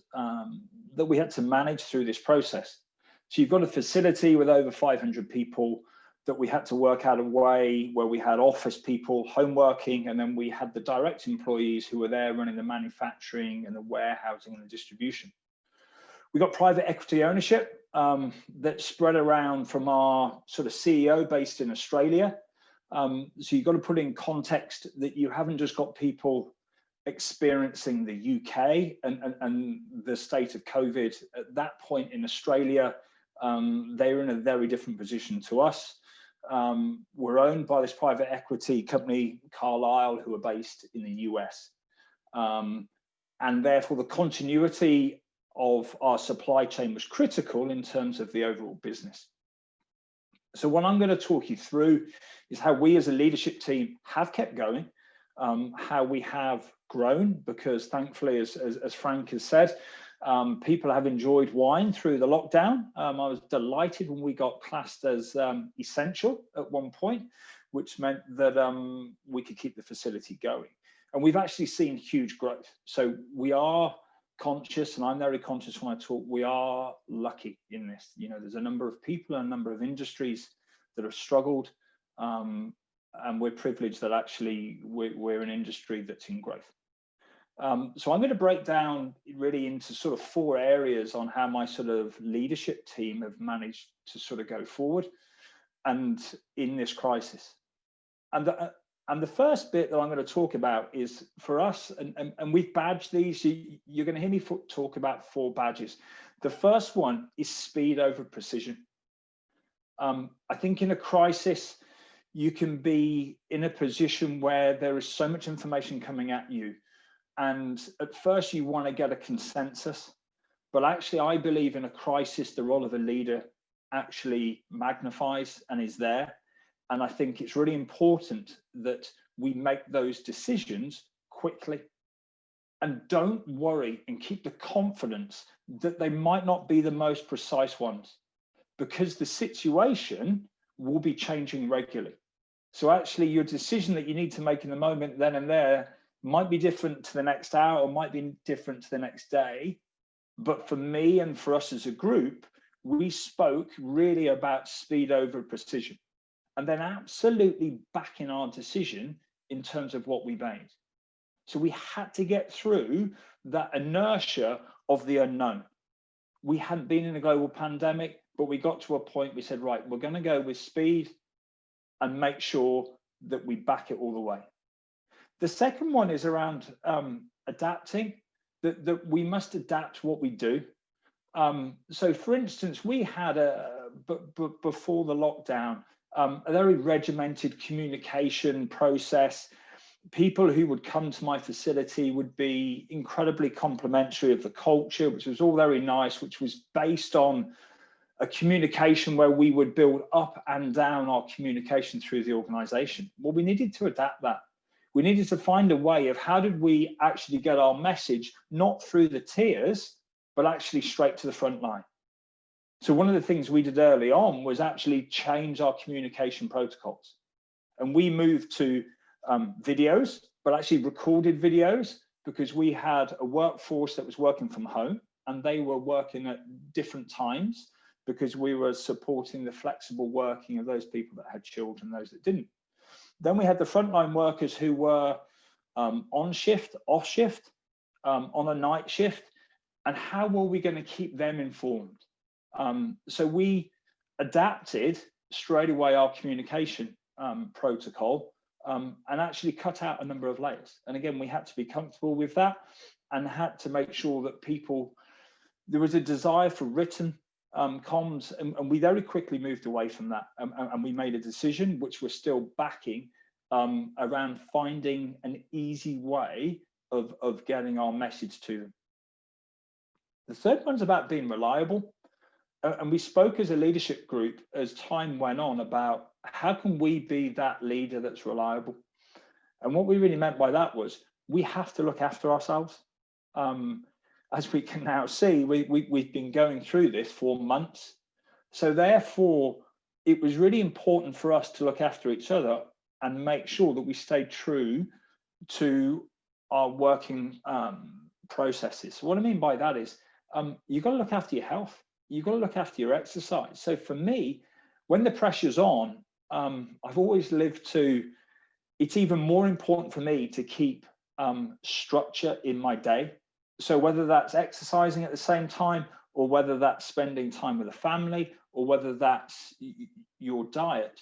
that we had to manage through this process. So you've got a facility with over 500 people that we had to work out a way where we had office people home working, and then we had the direct employees who were there running the manufacturing and the warehousing and the distribution. We got private equity ownership that spread around from our sort of CEO based in Australia. So you've got to put in context that you haven't just got people experiencing the UK and the state of COVID at that point in Australia. They were in a very different position to us. We're owned by this private equity company, Carlyle, who are based in the US. And therefore the continuity of our supply chain was critical in terms of the overall business. So what I'm going to talk you through is how we as a leadership team have kept going, how we have grown, because thankfully, as Frank has said, people have enjoyed wine through the lockdown. I was delighted when we got classed as essential at one point, which meant that we could keep the facility going. And we've actually seen huge growth. So we are conscious, and I'm very conscious when I talk, we are lucky in this. You know, there's a number of people and a number of industries that have struggled. And we're privileged that actually we're an industry that's in growth. So I'm going to break down really into sort of 4 areas on how my sort of leadership team have managed to sort of go forward and in this crisis. And the first bit that I'm going to talk about is for us, and we've badged these, you're going to hear me talk about 4 badges. The first one is speed over precision. I think in a crisis, you can be in a position where there is so much information coming at you. And at first you want to get a consensus, but actually I believe in a crisis, the role of a leader actually magnifies and is there. And I think it's really important that we make those decisions quickly and don't worry and keep the confidence that they might not be the most precise ones, because the situation will be changing regularly. So actually your decision that you need to make in the moment then and there might be different to the next hour or might be different to the next day. But for me and for us as a group, we spoke really about speed over precision, and then absolutely backing our decision in terms of what we made. So we had to get through that inertia of the unknown. We hadn't been in a global pandemic, but we got to a point we said, right, we're going to go with speed and make sure that we back it all the way. The second one is around adapting, that we must adapt what we do. So for instance, we had before the lockdown, a very regimented communication process. People who would come to my facility would be incredibly complimentary of the culture, which was all very nice, which was based on a communication where we would build up and down our communication through the organization. Well, we needed to adapt that. We needed to find a way of how did we actually get our message, not through the tiers, but actually straight to the front line. So one of the things we did early on was actually change our communication protocols. And we moved to videos, but actually recorded videos because we had a workforce that was working from home and they were working at different times because we were supporting the flexible working of those people that had children, those that didn't. Then we had the frontline workers who were on shift, off shift, on a night shift, and how were we going to keep them informed? So we adapted straight away our communication protocol and actually cut out a number of layers. And again, we had to be comfortable with that and had to make sure that there was a desire for written comms, and we very quickly moved away from that. And we made a decision, which we're still backing, around finding an easy way of getting our message to them. The third one's about being reliable. And we spoke as a leadership group as time went on about how can we be that leader that's reliable? And what we really meant by that was we have to look after ourselves. As we can now see, we've been going through this for months. So therefore, it was really important for us to look after each other and make sure that we stayed true to our working processes. So what I mean by that is you've got to look after your health. You've got to look after your exercise. So for me, when the pressure's on, I've always lived to, it's even more important for me to keep structure in my day. So whether that's exercising at the same time, or whether that's spending time with a family, or whether that's your diet,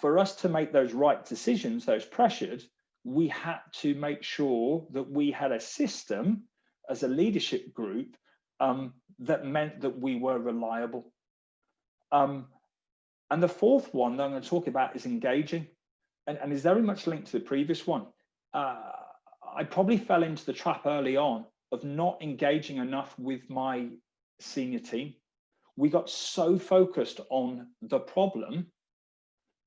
for us to make those right decisions, those pressured, we had to make sure that we had a system as a leadership group that meant that we were reliable. And the fourth one that I'm going to talk about is engaging, and is very much linked to the previous one. I probably fell into the trap early on of not engaging enough with my senior team. We got so focused on the problem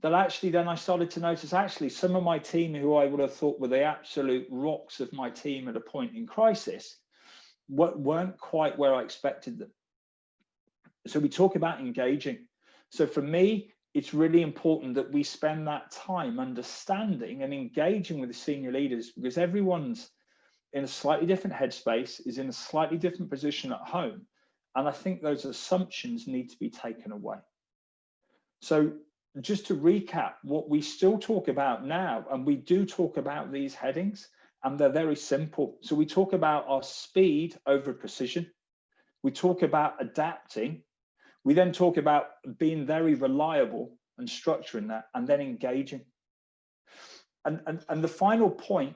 that actually then I started to notice actually some of my team who I would have thought were the absolute rocks of my team at a point in crisis weren't quite where I expected them. So we talk about engaging. So for me, it's really important that we spend that time understanding and engaging with the senior leaders, because everyone's in a slightly different headspace, is in a slightly different position at home. And I think those assumptions need to be taken away. So just to recap, what we still talk about now, and we do talk about these headings, and they're very simple. So we talk about our speed over precision. We talk about adapting. We then talk about being very reliable and structuring that, and then engaging. And the final point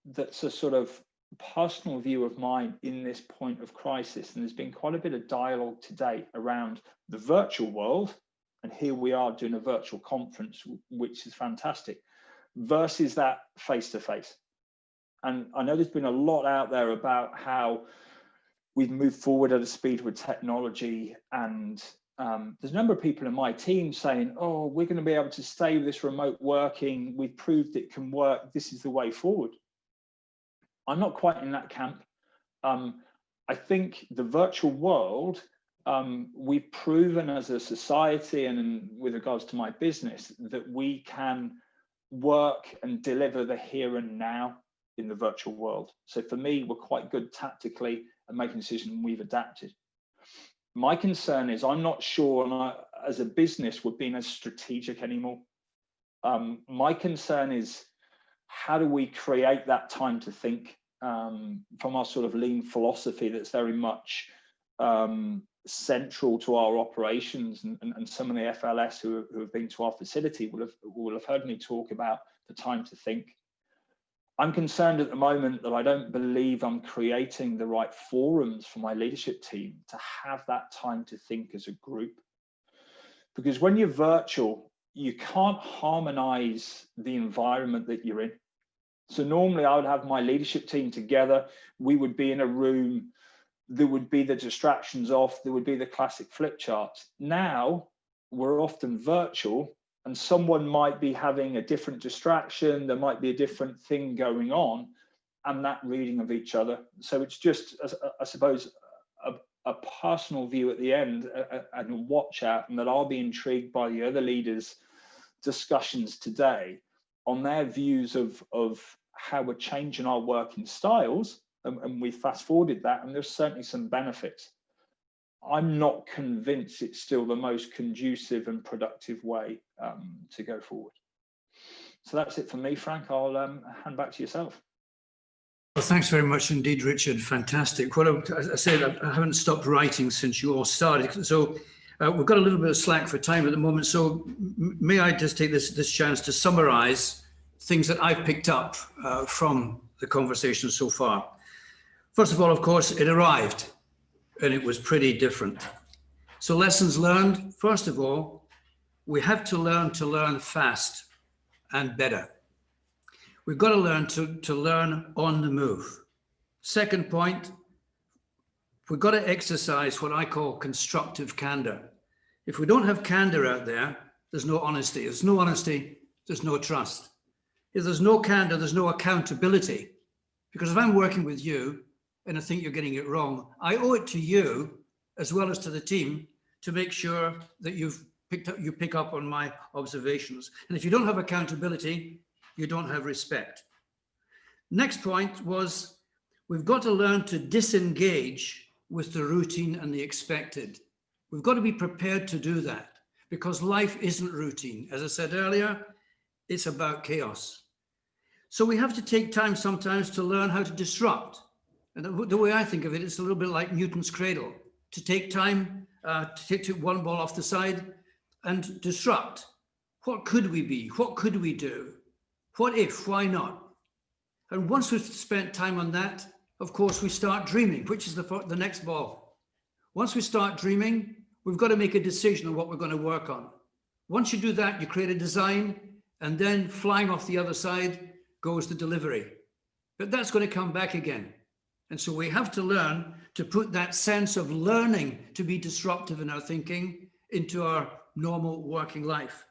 that's a sort of personal view of mine in this point of crisis, and there's been quite a bit of dialogue today around the virtual world, and here we are doing a virtual conference, which is fantastic, versus that face-to-face. And I know there's been a lot out there about how we've moved forward at a speed with technology, and there's a number of people in my team saying, oh, we're going to be able to stay with this remote working, we've proved it can work, this is the way forward. I'm not quite in that camp. I think the virtual world, we've proven as a society and with regards to my business that we can work and deliver the here and now in the virtual world. So for me, we're quite good tactically at making decisions, and we've adapted. My concern is I'm not sure, and as a business, we're being as strategic anymore. My concern is how do we create that time to think from our sort of lean philosophy that's very much central to our operations, and some of the FLS who have been to our facility will have heard me talk about the time to think. I'm concerned at the moment that I don't believe I'm creating the right forums for my leadership team to have that time to think as a group. Because when you're virtual, you can't harmonize the environment that you're in. So normally I would have my leadership team together. We would be in a room. There would be the distractions off. There would be the classic flip charts. Now we're often virtual, and someone might be having a different distraction. There might be a different thing going on, and that reading of each other. So it's just, I suppose, a personal view at the end and a watch out, and that I'll be intrigued by the other leaders' discussions today on their views of how we're changing our working styles, and we fast forwarded that, and there's certainly some benefits. I'm not convinced it's still the most conducive and productive way to go forward. So that's it for me, Frank. I'll hand back to yourself. Well, thanks very much indeed, Richard. Fantastic. Well, as I said, I haven't stopped writing since you all started. So we've got a little bit of slack for time at the moment. So may I just take this chance to summarize things that I've picked up from the conversation so far. First of all, of course, it arrived and it was pretty different. So lessons learned, first of all, we have to learn fast and better. We've got to learn to learn on the move. Second point, we've got to exercise what I call constructive candor. If we don't have candor out there, there's no honesty. If there's no honesty, there's no trust. If there's no candor, there's no accountability. Because if I'm working with you and I think you're getting it wrong, I owe it to you as well as to the team to make sure that you pick up on my observations. And if you don't have accountability, you don't have respect. Next point was, we've got to learn to disengage with the routine and the expected. We've got to be prepared to do that, because life isn't routine. As I said earlier, it's about chaos. So we have to take time sometimes to learn how to disrupt. And the way I think of it, it's a little bit like Newton's cradle, to take time to take one ball off the side and disrupt. What could we be? What could we do? What if? Why not? And once we've spent time on that, of course, we start dreaming, which is the next ball. Once we start dreaming, we've got to make a decision on what we're going to work on. Once you do that, you create a design, and then flying off the other side goes the delivery. But that's going to come back again. And so we have to learn to put that sense of learning to be disruptive in our thinking into our normal working life.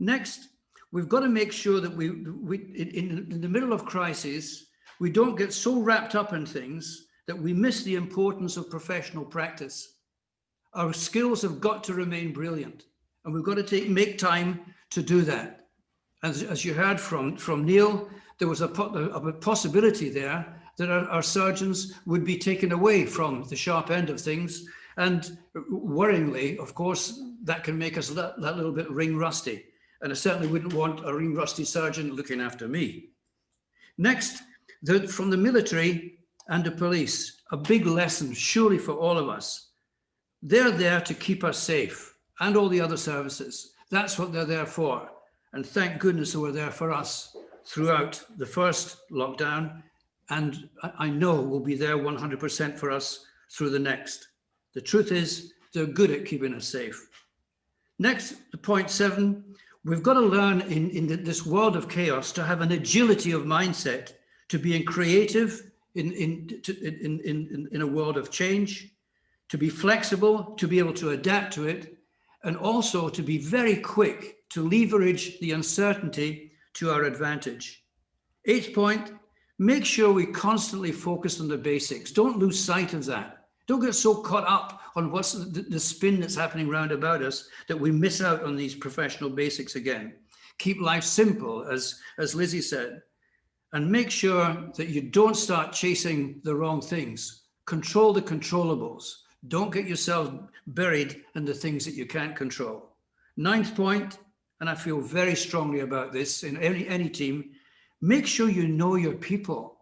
Next, we've got to make sure that in the middle of crises, we don't get so wrapped up in things that we miss the importance of professional practice. Our skills have got to remain brilliant, and we've got to make time to do that. As you heard from Neil, there was a possibility there that our surgeons would be taken away from the sharp end of things. And worryingly, of course, that can make us that little bit ring rusty. And I certainly wouldn't want a ring rusty surgeon looking after me. Next, from the military and the police, a big lesson surely for all of us. They're there to keep us safe, and all the other services. That's what they're there for. And thank goodness they were there for us throughout the first lockdown. And I know will be there 100% for us through the next. The truth is, they're good at keeping us safe. Next, point 7, we've got to learn in this world of chaos to have an agility of mindset, to being creative in a world of change, to be flexible, to be able to adapt to it, and also to be very quick to leverage the uncertainty to our advantage. 8th point, make sure we constantly focus on the basics. Don't lose sight of that. Don't get so caught up on what's the spin that's happening round about us that we miss out on these professional basics again. Keep life simple, as Lizzie said, and make sure that you don't start chasing the wrong things. Control the controllables. Don't get yourself buried in the things that you can't control. 9th point, and I feel very strongly about this in any team, make sure you know your people.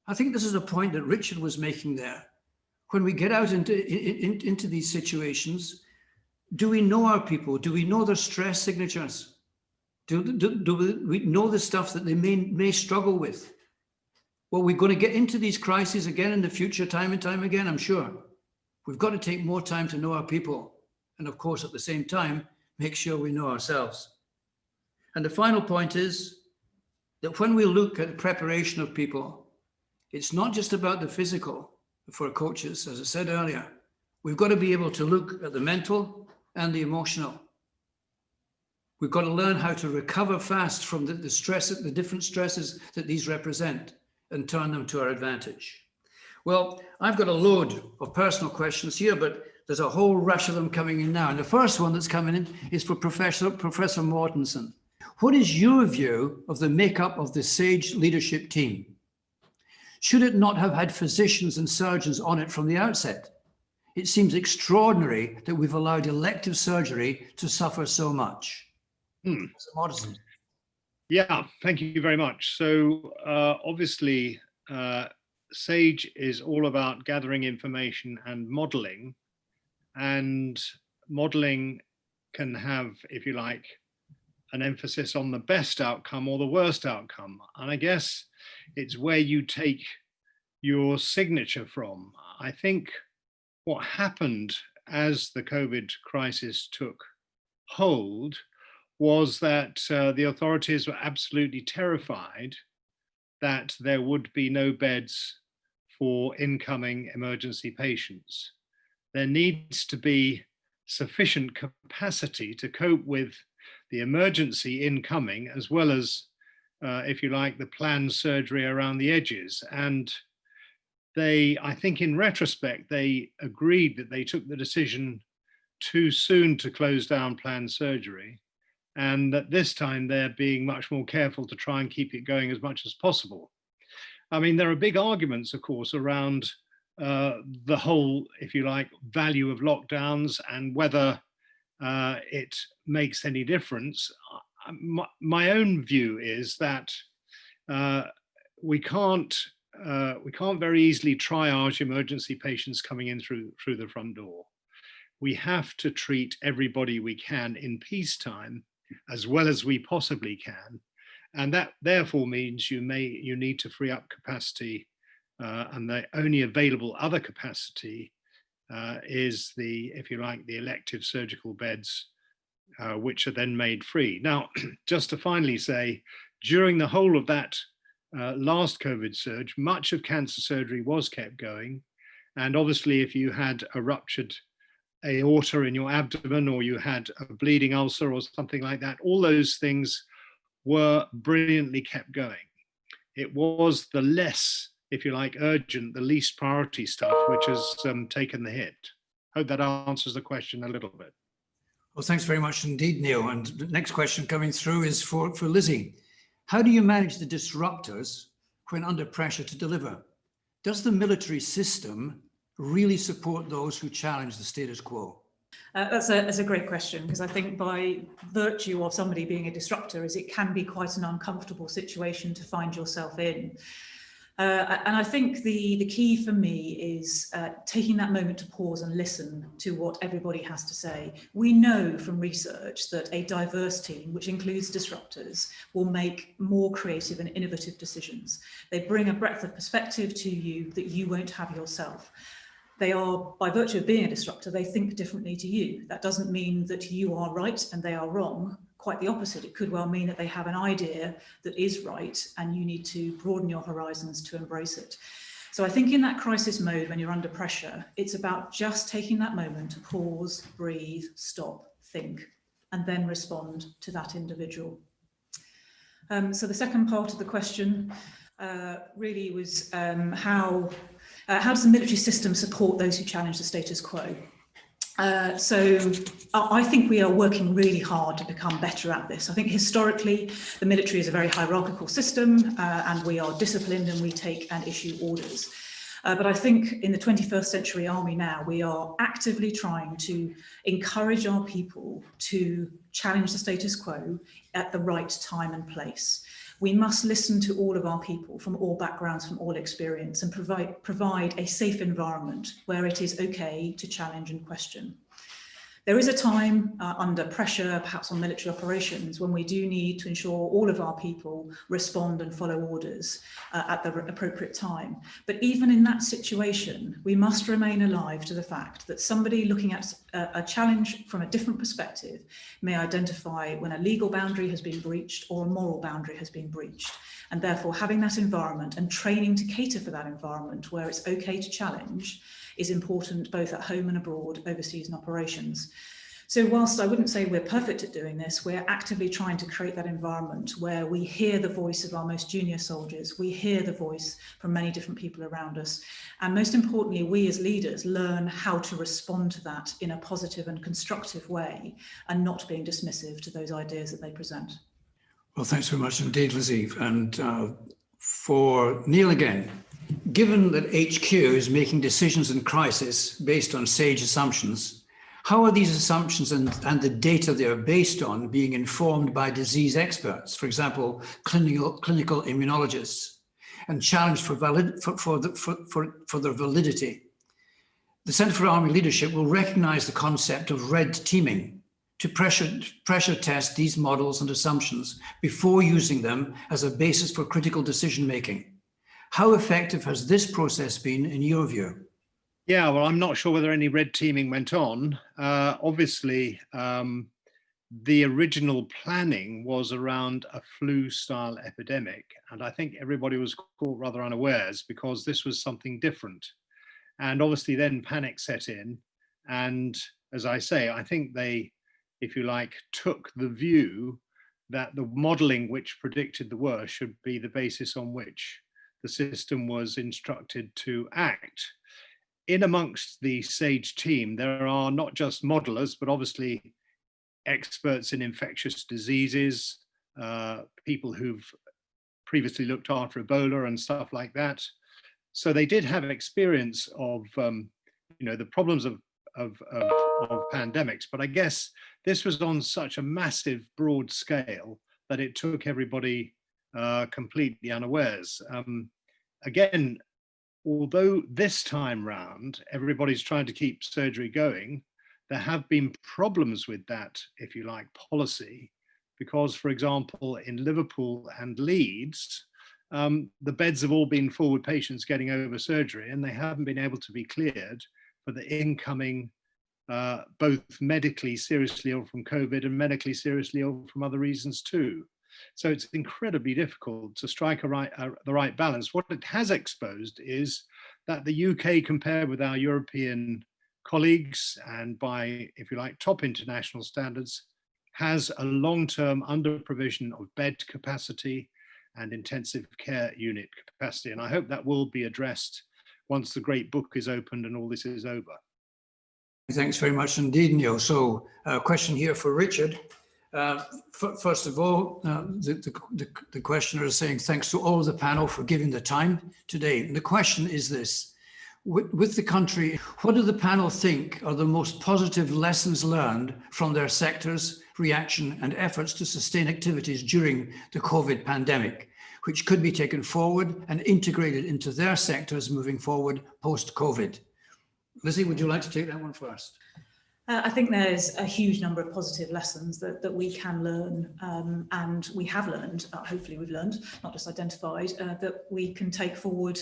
I think this is a point that Richard was making there. When we get out into these situations, do we know our people? Do we know their stress signatures? Do we know the stuff that they may struggle with? Well, we're going to get into these crises again in the future, time and time again, I'm sure. We've got to take more time to know our people. And of course, at the same time, make sure we know ourselves. And the final point is that when we look at the preparation of people, it's not just about the physical for coaches, as I said earlier. We've got to be able to look at the mental and the emotional. We've got to learn how to recover fast from the different stresses that these represent and turn them to our advantage. Well, I've got a load of personal questions here, but there's a whole rush of them coming in now. And the first one that's coming in is for Professor Mortensen. What is your view of the makeup of the SAGE leadership team? Should it not have had physicians and surgeons on it from the outset? It seems extraordinary that we've allowed elective surgery to suffer so much. Professor Morrison. Yeah, thank you very much. So obviously, SAGE is all about gathering information and modeling. And modeling can have, if you like, an emphasis on the best outcome or the worst outcome. And I guess it's where you take your signature from. I think what happened as the COVID crisis took hold was that the authorities were absolutely terrified that there would be no beds for incoming emergency patients. There needs to be sufficient capacity to cope with the emergency incoming, as well as, if you like, the planned surgery around the edges. And they, I think in retrospect, they agreed that they took the decision too soon to close down planned surgery, and that this time they're being much more careful to try and keep it going as much as possible. I mean, there are big arguments, of course, around the whole, if you like, value of lockdowns and whether it makes any difference. My own view is that we can't very easily triage emergency patients coming in through the front door. We have to treat everybody we can in peacetime as well as we possibly can, and that therefore means you need to free up capacity, and the only available other capacity is the, if you like, the elective surgical beds, which are then made free. Now, just to finally say, during the whole of that last COVID surge, much of cancer surgery was kept going. And obviously, if you had a ruptured aorta in your abdomen, or you had a bleeding ulcer or something like that, all those things were brilliantly kept going. It was the less, if you like, urgent, the least priority stuff, which has taken the hit. Hope that answers the question a little bit. Well, thanks very much indeed, Neil. And the next question coming through is for Lizzie. How do you manage the disruptors when under pressure to deliver? Does the military system really support those who challenge the status quo? That's a great question, because I think by virtue of somebody being a disruptor, is it can be quite an uncomfortable situation to find yourself in. And I think the key for me is taking that moment to pause and listen to what everybody has to say. We know from research that a diverse team, which includes disruptors, will make more creative and innovative decisions. They bring a breadth of perspective to you that you won't have yourself. They are, by virtue of being a disruptor, they think differently to you. That doesn't mean that you are right and they are wrong. Quite the opposite. It could well mean that they have an idea that is right and you need to broaden your horizons to embrace it. So I think in that crisis mode, when you're under pressure, it's about just taking that moment to pause, breathe, stop, think, and then respond to that individual. So the second part of the question really was how does the military system support those who challenge the status quo? So I think we are working really hard to become better at this. I think historically, the military is a very hierarchical system, and we are disciplined and we take and issue orders. But I think in the 21st century army now, we are actively trying to encourage our people to challenge the status quo at the right time and place. We must listen to all of our people from all backgrounds, from all experience, and provide a safe environment where it is okay to challenge and question. There is a time under pressure, perhaps on military operations, when we do need to ensure all of our people respond and follow orders at the appropriate time. But even in that situation, we must remain alive to the fact that somebody looking at a challenge from a different perspective may identify when a legal boundary has been breached or a moral boundary has been breached. And therefore, having that environment and training to cater for that environment where it's okay to challenge is important both at home and abroad, overseas and operations. So whilst I wouldn't say we're perfect at doing this, we're actively trying to create that environment where we hear the voice of our most junior soldiers, we hear the voice from many different people around us, and most importantly, we as leaders learn how to respond to that in a positive and constructive way and not being dismissive to those ideas that they present. Well, thanks very much indeed, Lizzie. And for Neil again, given that HQ is making decisions in crisis based on sage assumptions, how are these assumptions and the data they are based on being informed by disease experts, for example, clinical immunologists, and challenged for their validity? The Centre for Army Leadership will recognise the concept of red teaming to pressure test these models and assumptions before using them as a basis for critical decision making. How effective has this process been in your view? Yeah, well, I'm not sure whether any red teaming went on. Obviously, the original planning was around a flu-style epidemic, and I think everybody was caught rather unawares because this was something different. And obviously then panic set in, and as I say, I think they, if you like, took the view that the modeling which predicted the worst should be the basis on which the system was instructed to act. In amongst the SAGE team, there are not just modelers, but obviously experts in infectious diseases, people who've previously looked after Ebola and stuff like that. So they did have experience of, the problems of pandemics, but I guess this was on such a massive, broad scale that it took everybody completely unawares. Again, although this time round, everybody's trying to keep surgery going, there have been problems with that, if you like, policy, because, for example, in Liverpool and Leeds, the beds have all been full with patients getting over surgery, and they haven't been able to be cleared for the incoming, both medically seriously ill from COVID and medically seriously ill from other reasons too. So it's incredibly difficult to strike the right balance. What it has exposed is that the UK, compared with our European colleagues and by, if you like, top international standards, has a long-term under-provision of bed capacity and intensive care unit capacity. And I hope that will be addressed once the great book is opened and all this is over. Thanks very much indeed, Neil. So a question here for Richard. First of all, the questioner is saying thanks to all of the panel for giving the time today. And the question is this: with the country, what do the panel think are the most positive lessons learned from their sectors, reaction and efforts to sustain activities during the COVID pandemic, which could be taken forward and integrated into their sectors moving forward post-COVID? Lizzie, would you like to take that one first? I think there's a huge number of positive lessons that we can learn, and we have learned, hopefully we've learned, not just identified, that we can take forward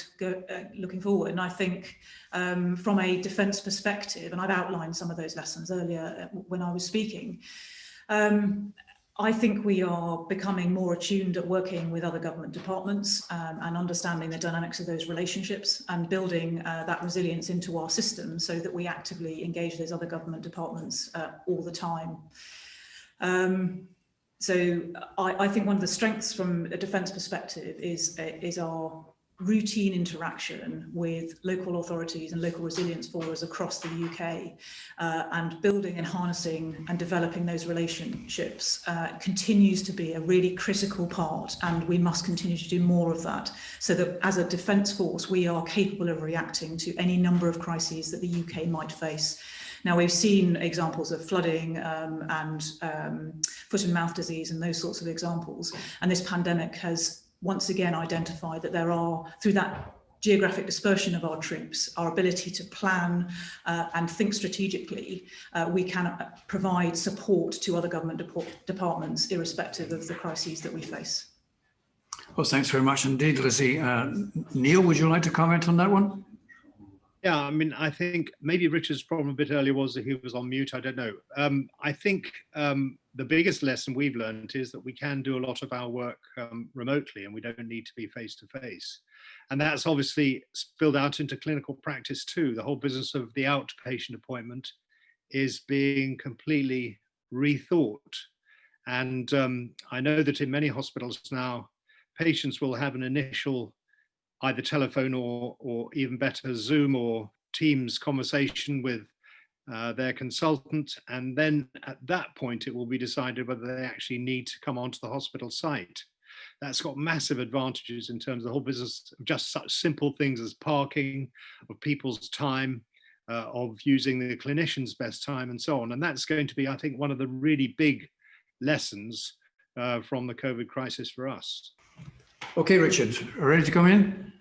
looking forward. And I think from a defence perspective, and I've outlined some of those lessons earlier when I was speaking, I think we are becoming more attuned at working with other government departments and understanding the dynamics of those relationships and building that resilience into our system so that we actively engage those other government departments all the time. So I think one of the strengths from a defence perspective is our routine interaction with local authorities and local resilience forces across the UK, and building and harnessing and developing those relationships continues to be a really critical part, and we must continue to do more of that so that as a defence force we are capable of reacting to any number of crises that the UK might face. Now, we've seen examples of flooding and foot and mouth disease and those sorts of examples, and this pandemic has once again identified that there are, through that geographic dispersion of our troops, our ability to plan and think strategically, we can provide support to other government departments irrespective of the crises that we face. Well, thanks very much indeed, Lizzie. Neil, would you like to comment on that one? Yeah, I mean, I think maybe Richard's problem a bit earlier was that he was on mute. I don't know. I think the biggest lesson we've learned is that we can do a lot of our work remotely, and we don't need to be face to face. And that's obviously spilled out into clinical practice too. The whole business of the outpatient appointment is being completely rethought. And I know that in many hospitals now, patients will have an initial either telephone or even better Zoom or Teams conversation with their consultant, and then at that point it will be decided whether they actually need to come onto the hospital site. That's got massive advantages in terms of the whole business of just such simple things as parking, of people's time, of using the clinician's best time, and so on. And that's going to be, I think, one of the really big lessons from the COVID crisis for us. Okay, Richard, ready to come in?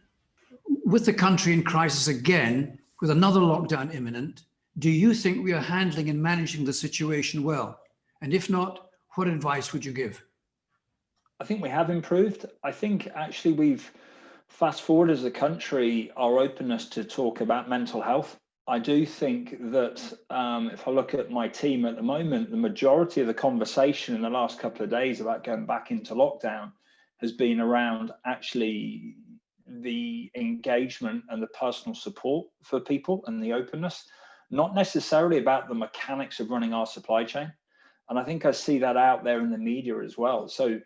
With the country in crisis again, with another lockdown imminent, do you think we are handling and managing the situation well? And if not, what advice would you give? I think we have improved. I think actually we've fast forward as a country our openness to talk about mental health. I do think that if I look at my team at the moment, the majority of the conversation in the last couple of days about going back into lockdown has been around actually the engagement and the personal support for people and the openness, not necessarily about the mechanics of running our supply chain. And I think I see that out there in the media as well. So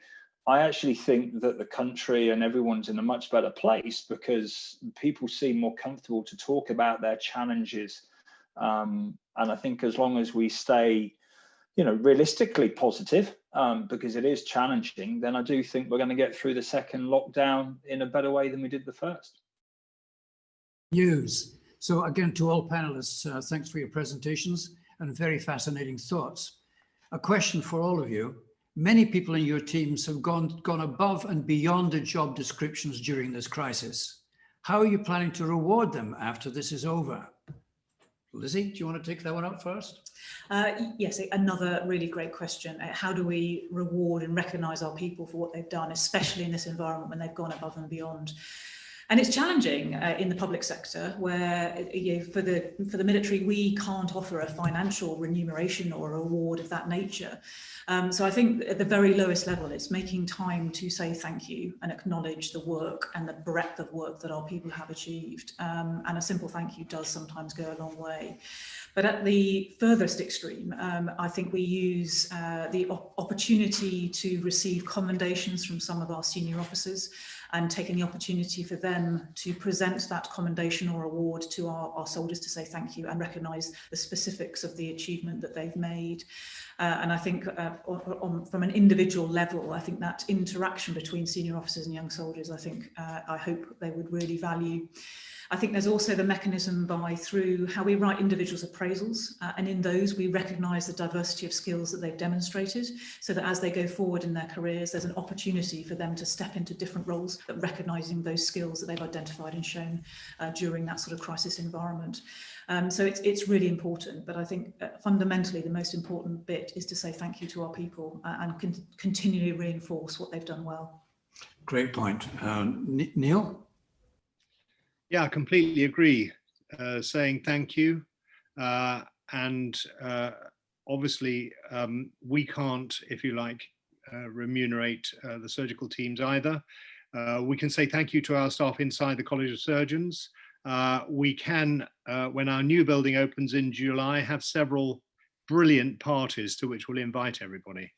I actually think that the country and everyone's in a much better place because people seem more comfortable to talk about their challenges. And I think as long as we stay, realistically positive, because it is challenging, then I do think we're going to get through the second lockdown in a better way than we did the first. News. So again, to all panelists, thanks for your presentations and very fascinating thoughts. A question for all of you. Many people in your teams have gone above and beyond their job descriptions during this crisis. How are you planning to reward them after this is over? Lizzie, do you want to take that one up first? Yes, another really great question. How do we reward and recognise our people for what they've done, especially in this environment when they've gone above and beyond? And it's challenging in the public sector where for the military, we can't offer a financial remuneration or award of that nature. So I think at the very lowest level, it's making time to say thank you and acknowledge the work and the breadth of work that our people have achieved. And a simple thank you does sometimes go a long way. But at the furthest extreme, I think we use the opportunity to receive commendations from some of our senior officers and taking the opportunity for them to present that commendation or award to our soldiers to say thank you and recognise the specifics of the achievement that they've made. And I think from an individual level, I think that interaction between senior officers and young soldiers, I hope they would really value. I think there's also the mechanism through how we write individuals' appraisals, and in those we recognise the diversity of skills that they've demonstrated, so that as they go forward in their careers, there's an opportunity for them to step into different roles, but recognising those skills that they've identified and shown during that sort of crisis environment. So it's really important, but I think fundamentally the most important bit is to say thank you to our people and continually reinforce what they've done well. Great point. Neil? Yeah, I completely agree. Saying thank you. And obviously, we can't, if you like, remunerate the surgical teams either. We can say thank you to our staff inside the College of Surgeons. We can, when our new building opens in July, have several brilliant parties to which we'll invite everybody.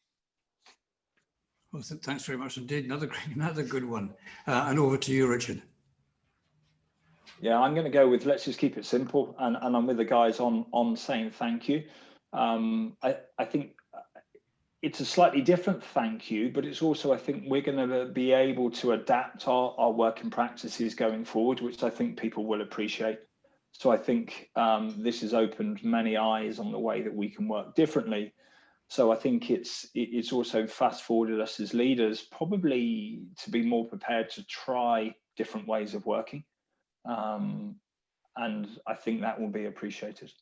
Well, thanks very much indeed. Another good one. And over to you, Richard. Yeah, I'm going to go with let's just keep it simple, and I'm with the guys on saying thank you. I think it's a slightly different thank you, but it's also, I think we're going to be able to adapt our working practices going forward, which I think people will appreciate. So I think this has opened many eyes on the way that we can work differently. So I think it's also fast forwarded us as leaders probably to be more prepared to try different ways of working. And I think that will be appreciated.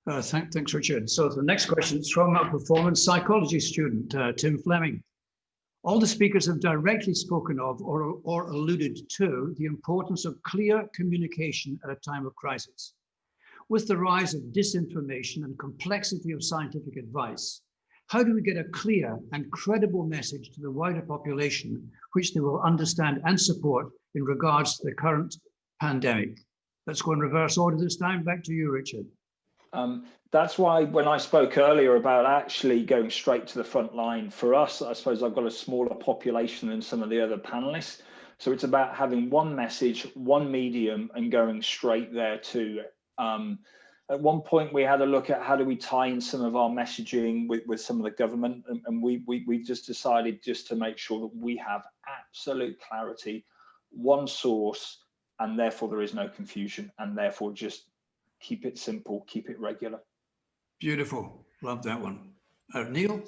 Thanks, Richard. So the next question is from a performance psychology student, Tim Fleming. All the speakers have directly spoken of or alluded to the importance of clear communication at a time of crisis. With the rise of disinformation and complexity of scientific advice, how do we get a clear and credible message to the wider population, which they will understand and support in regards to the current pandemic? Let's go in reverse order this time. Back to you, Richard. That's why when I spoke earlier about actually going straight to the front line, for us, I suppose I've got a smaller population than some of the other panelists. So it's about having one message, one medium, and going straight there to it. At one point, we had a look at how do we tie in some of our messaging with some of the government, and we just decided just to make sure that we have absolute clarity, one source, and therefore there is no confusion, and therefore just keep it simple, keep it regular. Beautiful. Love that one. Neil?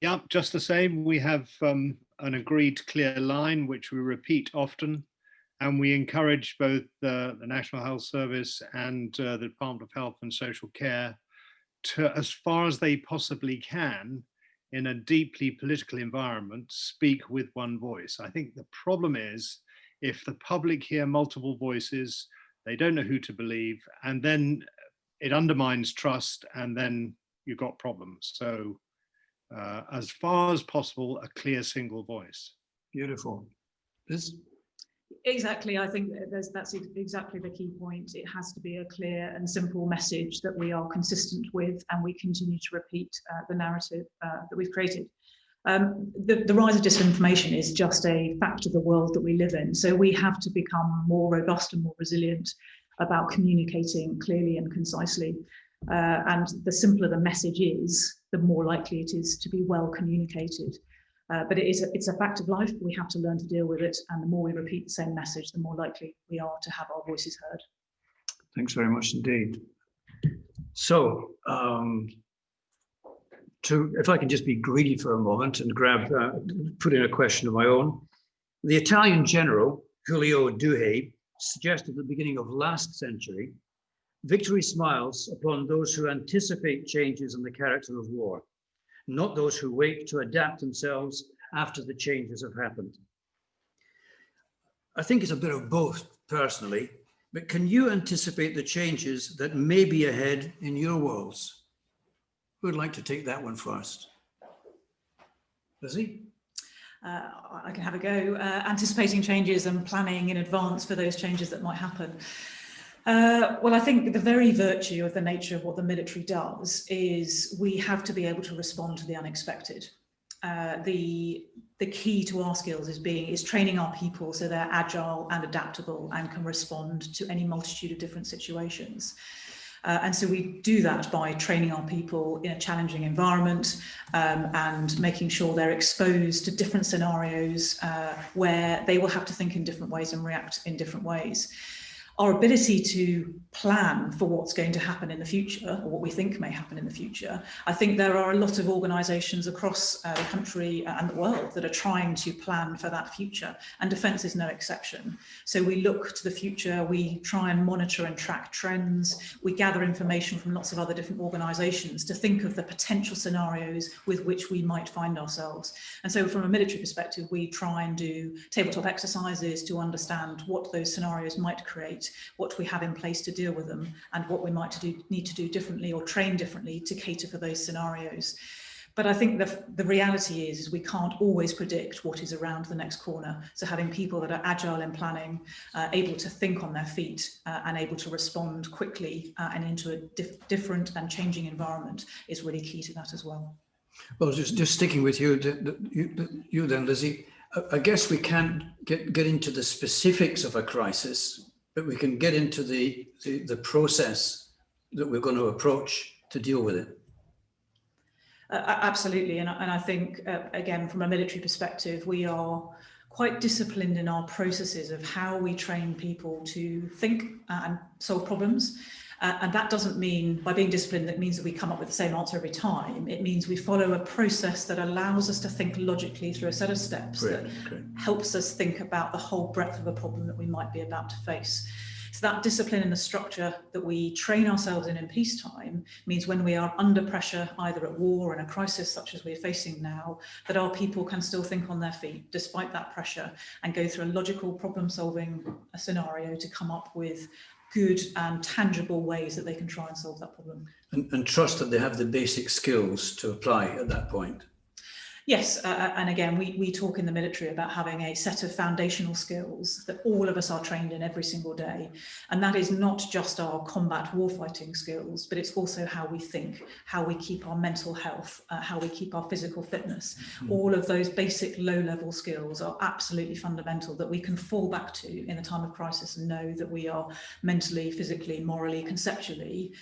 Yeah, just the same. We have an agreed clear line, which we repeat often, and we encourage both the National Health Service and the Department of Health and Social Care to, as far as they possibly can, in a deeply political environment, speak with one voice. I think the problem is if the public hear multiple voices, they don't know who to believe, and then it undermines trust, and then you've got problems. So as far as possible, a clear single voice. Beautiful. Liz? Exactly. I think that's exactly the key point. It has to be a clear and simple message that we are consistent with, and we continue to repeat the narrative that we've created. The rise of disinformation is just a fact of the world that we live in. So we have to become more robust and more resilient about communicating clearly and concisely. And the simpler the message is, the more likely it is to be well communicated. But it's a fact of life. We have to learn to deal with it. And the more we repeat the same message, the more likely we are to have our voices heard. Thanks very much indeed. So, if I can just be greedy for a moment and put in a question of my own. The Italian general, Giulio Duhe, suggested at the beginning of last century, victory smiles upon those who anticipate changes in the character of war, not those who wait to adapt themselves after the changes have happened. I think it's a bit of both, personally, but can you anticipate the changes that may be ahead in your worlds? Who would like to take that one first? Lizzie? I can have a go. Anticipating changes and planning in advance for those changes that might happen. Well, I think the very virtue of the nature of what the military does is we have to be able to respond to the unexpected. The key to our skills is training our people so they're agile and adaptable and can respond to any multitude of different situations. And so we do that by training our people in a challenging environment and making sure they're exposed to different scenarios where they will have to think in different ways and react in different ways. Our ability to plan for what's going to happen in the future, or what we think may happen in the future, I think there are a lot of organisations across the country and the world that are trying to plan for that future, and defence is no exception. So we look to the future, we try and monitor and track trends, we gather information from lots of other different organisations to think of the potential scenarios with which we might find ourselves. And so from a military perspective, we try and do tabletop exercises to understand what those scenarios might create, what we have in place to deal with them, and what we might need to do differently or train differently to cater for those scenarios. But I think the reality is we can't always predict what is around the next corner. So having people that are agile in planning, able to think on their feet and able to respond quickly and into a different and changing environment is really key to that as well. Well, just sticking with you then, Lizzie, I guess we can't get into the specifics of a crisis, but we can get into the process that we're going to approach to deal with it. Absolutely. And I think, again, from a military perspective, we are quite disciplined in our processes of how we train people to think and solve problems. And that doesn't mean, by being disciplined, that means that we come up with the same answer every time. It means we follow a process that allows us to think logically through a set of steps that helps us think about the whole breadth of a problem that we might be about to face. So that discipline and the structure that we train ourselves in peacetime means when we are under pressure, either at war or in a crisis such as we're facing now, that our people can still think on their feet despite that pressure and go through a logical problem-solving scenario to come up with good and tangible ways that they can try and solve that problem. And trust that they have the basic skills to apply at that point. Yes, and again, we talk in the military about having a set of foundational skills that all of us are trained in every single day. And that is not just our combat warfighting skills, but it's also how we think, how we keep our mental health, how we keep our physical fitness. All of those basic low-level skills are absolutely fundamental that we can fall back to in a time of crisis and know that we are mentally, physically, morally, conceptually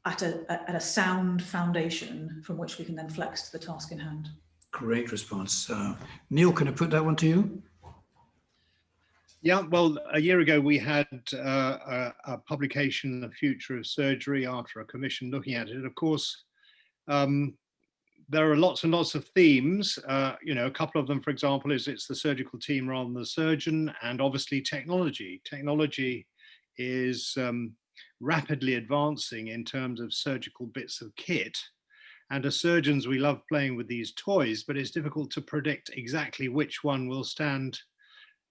at a sound foundation from which we can then flex to the task in hand. Great response. Neil, can I put that one to you? Yeah, well, a year ago we had a publication, The Future of Surgery, after a commission looking at it. Of course, there are lots and lots of themes. You know, a couple of them, for example, is it's the surgical team rather than the surgeon, and obviously technology. Technology is rapidly advancing in terms of surgical bits of kit. And as surgeons, we love playing with these toys, but it's difficult to predict exactly which one will stand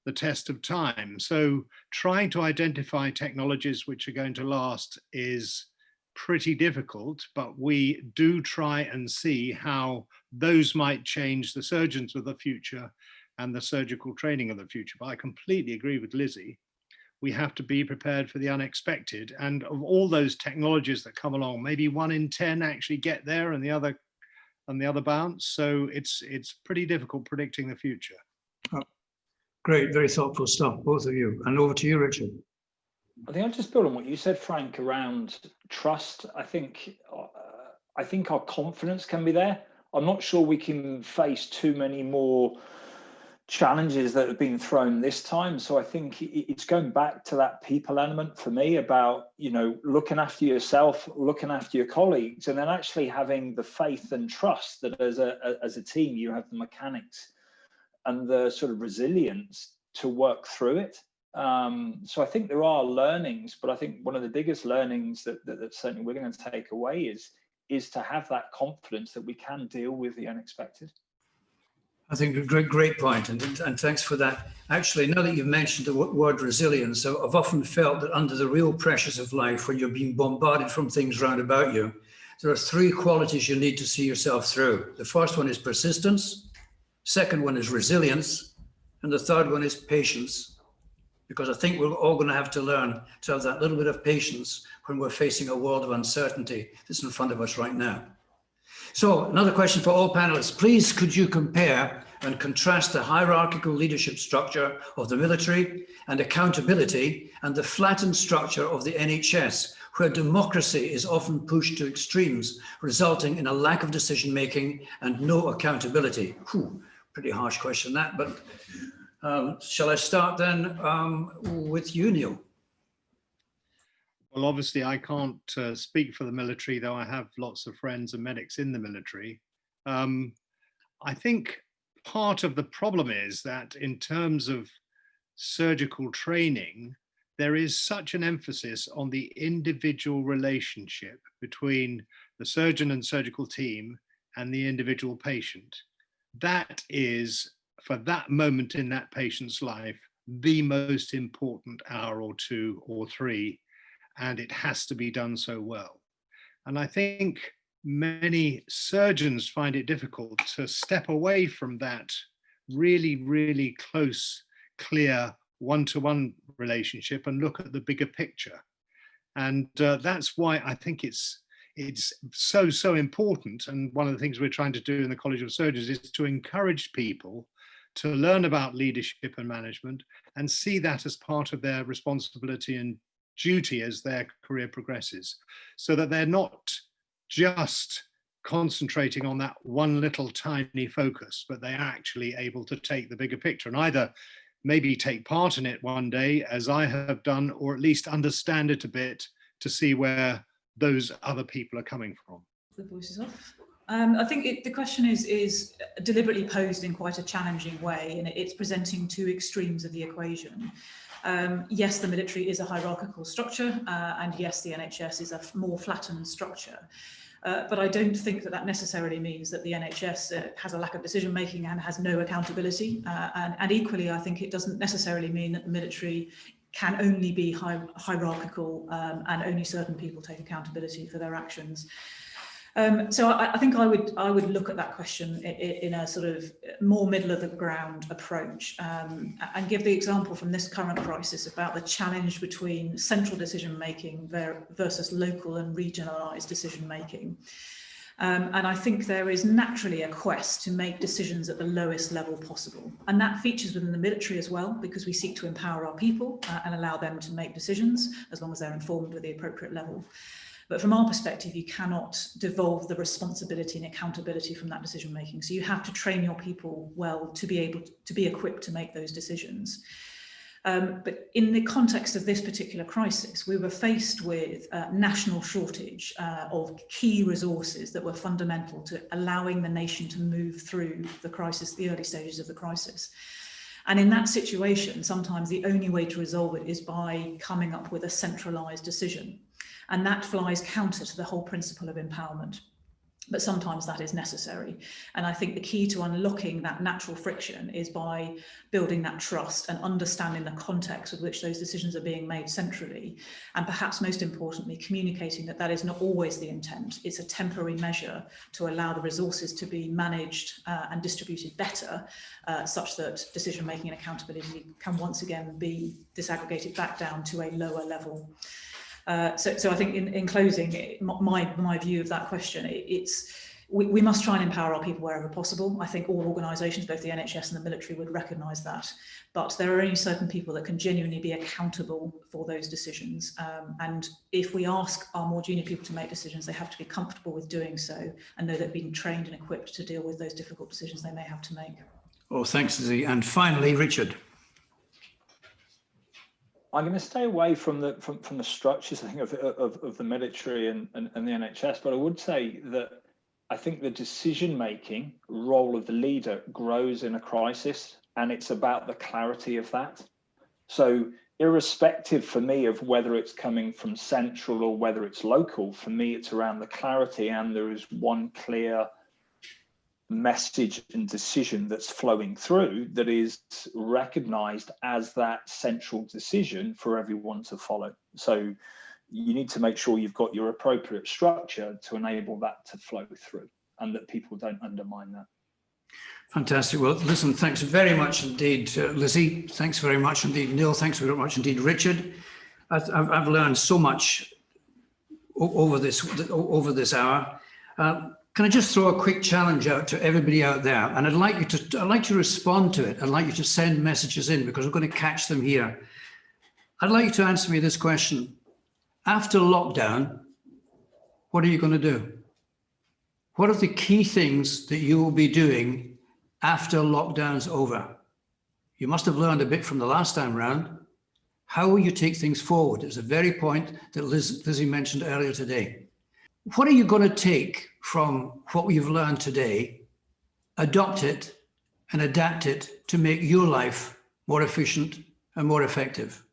the test of time. So trying to identify technologies which are going to last is pretty difficult, but we do try and see how those might change the surgeons of the future and the surgical training of the future. But I completely agree with Lizzie. We have to be prepared for the unexpected. And of all those technologies that come along, maybe 1 in 10 actually get there and the other bounce. So it's pretty difficult predicting the future. Oh, great, very thoughtful stuff, both of you. And over to you, Richard. I think I'll just build on what you said, Frank, around trust. I think our confidence can be there. I'm not sure we can face too many more challenges that have been thrown this time. So I think it's going back to that people element for me about, you know, looking after yourself, looking after your colleagues, and then actually having the faith and trust that as a team, you have the mechanics and the sort of resilience to work through it. So I think there are learnings, but I think one of the biggest learnings that certainly we're going to take away is to have that confidence that we can deal with the unexpected. I think a great point, and thanks for that. Actually, now that you've mentioned the word resilience, I've often felt that under the real pressures of life, when you're being bombarded from things round about you, there are 3 qualities you need to see yourself through. The first one is persistence, second one is resilience, and the third one is patience. Because I think we're all going to have to learn to have that little bit of patience when we're facing a world of uncertainty that's in front of us right now. So another question for all panelists. Please, could you compare and contrast the hierarchical leadership structure of the military and accountability and the flattened structure of the NHS, where democracy is often pushed to extremes, resulting in a lack of decision-making and no accountability? Whew, pretty harsh question that, but shall I start then with you, Neil? Well, obviously, I can't speak for the military, though I have lots of friends and medics in the military. I think part of the problem is that in terms of surgical training, there is such an emphasis on the individual relationship between the surgeon and surgical team and the individual patient. That is, for that moment in that patient's life, the most important hour or 2 or 3. And it has to be done so well. And I think many surgeons find it difficult to step away from that really, really close, clear one-to-one relationship and look at the bigger picture. And that's why I think it's so important. And one of the things we're trying to do in the College of Surgeons is to encourage people to learn about leadership and management and see that as part of their responsibility and duty as their career progresses, so that they're not just concentrating on that one little tiny focus, but they're actually able to take the bigger picture and either maybe take part in it one day, as I have done, or at least understand it a bit to see where those other people are coming from. The voice is off. I think the question is deliberately posed in quite a challenging way, and it's presenting 2 extremes of the equation. Yes, the military is a hierarchical structure, and yes, the NHS is a more flattened structure. But I don't think that necessarily means that the NHS has a lack of decision making and has no accountability. And equally, I think it doesn't necessarily mean that the military can only be hierarchical and only certain people take accountability for their actions. So I think I would look at that question in a sort of more middle of the ground approach, and give the example from this current crisis about the challenge between central decision making versus local and regionalised decision making. And I think there is naturally a quest to make decisions at the lowest level possible. And that features within the military as well, because we seek to empower our people and allow them to make decisions as long as they're informed with the appropriate level. But from our perspective, you cannot devolve the responsibility and accountability from that decision making. So you have to train your people well to be able to be equipped to make those decisions. But in the context of this particular crisis, we were faced with a national shortage of key resources that were fundamental to allowing the nation to move through the crisis, the early stages of the crisis. And in that situation, sometimes the only way to resolve it is by coming up with a centralised decision. And that flies counter to the whole principle of empowerment. But sometimes that is necessary. And I think the key to unlocking that natural friction is by building that trust and understanding the context with which those decisions are being made centrally. And perhaps most importantly, communicating that that is not always the intent. It's a temporary measure to allow the resources to be managed and distributed better, such that decision-making and accountability can once again be disaggregated back down to a lower level. So I think in closing, my view of that question, we must try and empower our people wherever possible. I think all organisations, both the NHS and the military, would recognise that. But there are only certain people that can genuinely be accountable for those decisions. And if we ask our more junior people to make decisions, they have to be comfortable with doing so and know they've been trained and equipped to deal with those difficult decisions they may have to make. Oh, thanks, Lizzie. And finally, Richard. I'm going to stay away from the structures, I think, of the military and the NHS, but I would say that I think the decision-making role of the leader grows in a crisis, and it's about the clarity of that. So irrespective for me of whether it's coming from central or whether it's local, for me, it's around the clarity, and there is one clear message and decision that's flowing through that is recognized as that central decision for everyone to follow. So you need to make sure you've got your appropriate structure to enable that to flow through and that people don't undermine that. Fantastic. Well, listen, thanks very much indeed, Lizzie. Thanks very much indeed, Neil. Thanks very much indeed, Richard. I've learned so much over this hour. Can I just throw a quick challenge out to everybody out there? And I'd like you to respond to it. I'd like you to send messages in because we're going to catch them here. I'd like you to answer me this question. After lockdown, what are you going to do? What are the key things that you will be doing after lockdown's over? You must have learned a bit from the last time round. How will you take things forward? It's a very point that Lizzie mentioned earlier today. What are you going to take from what you've learned today, adopt it and adapt it to make your life more efficient and more effective?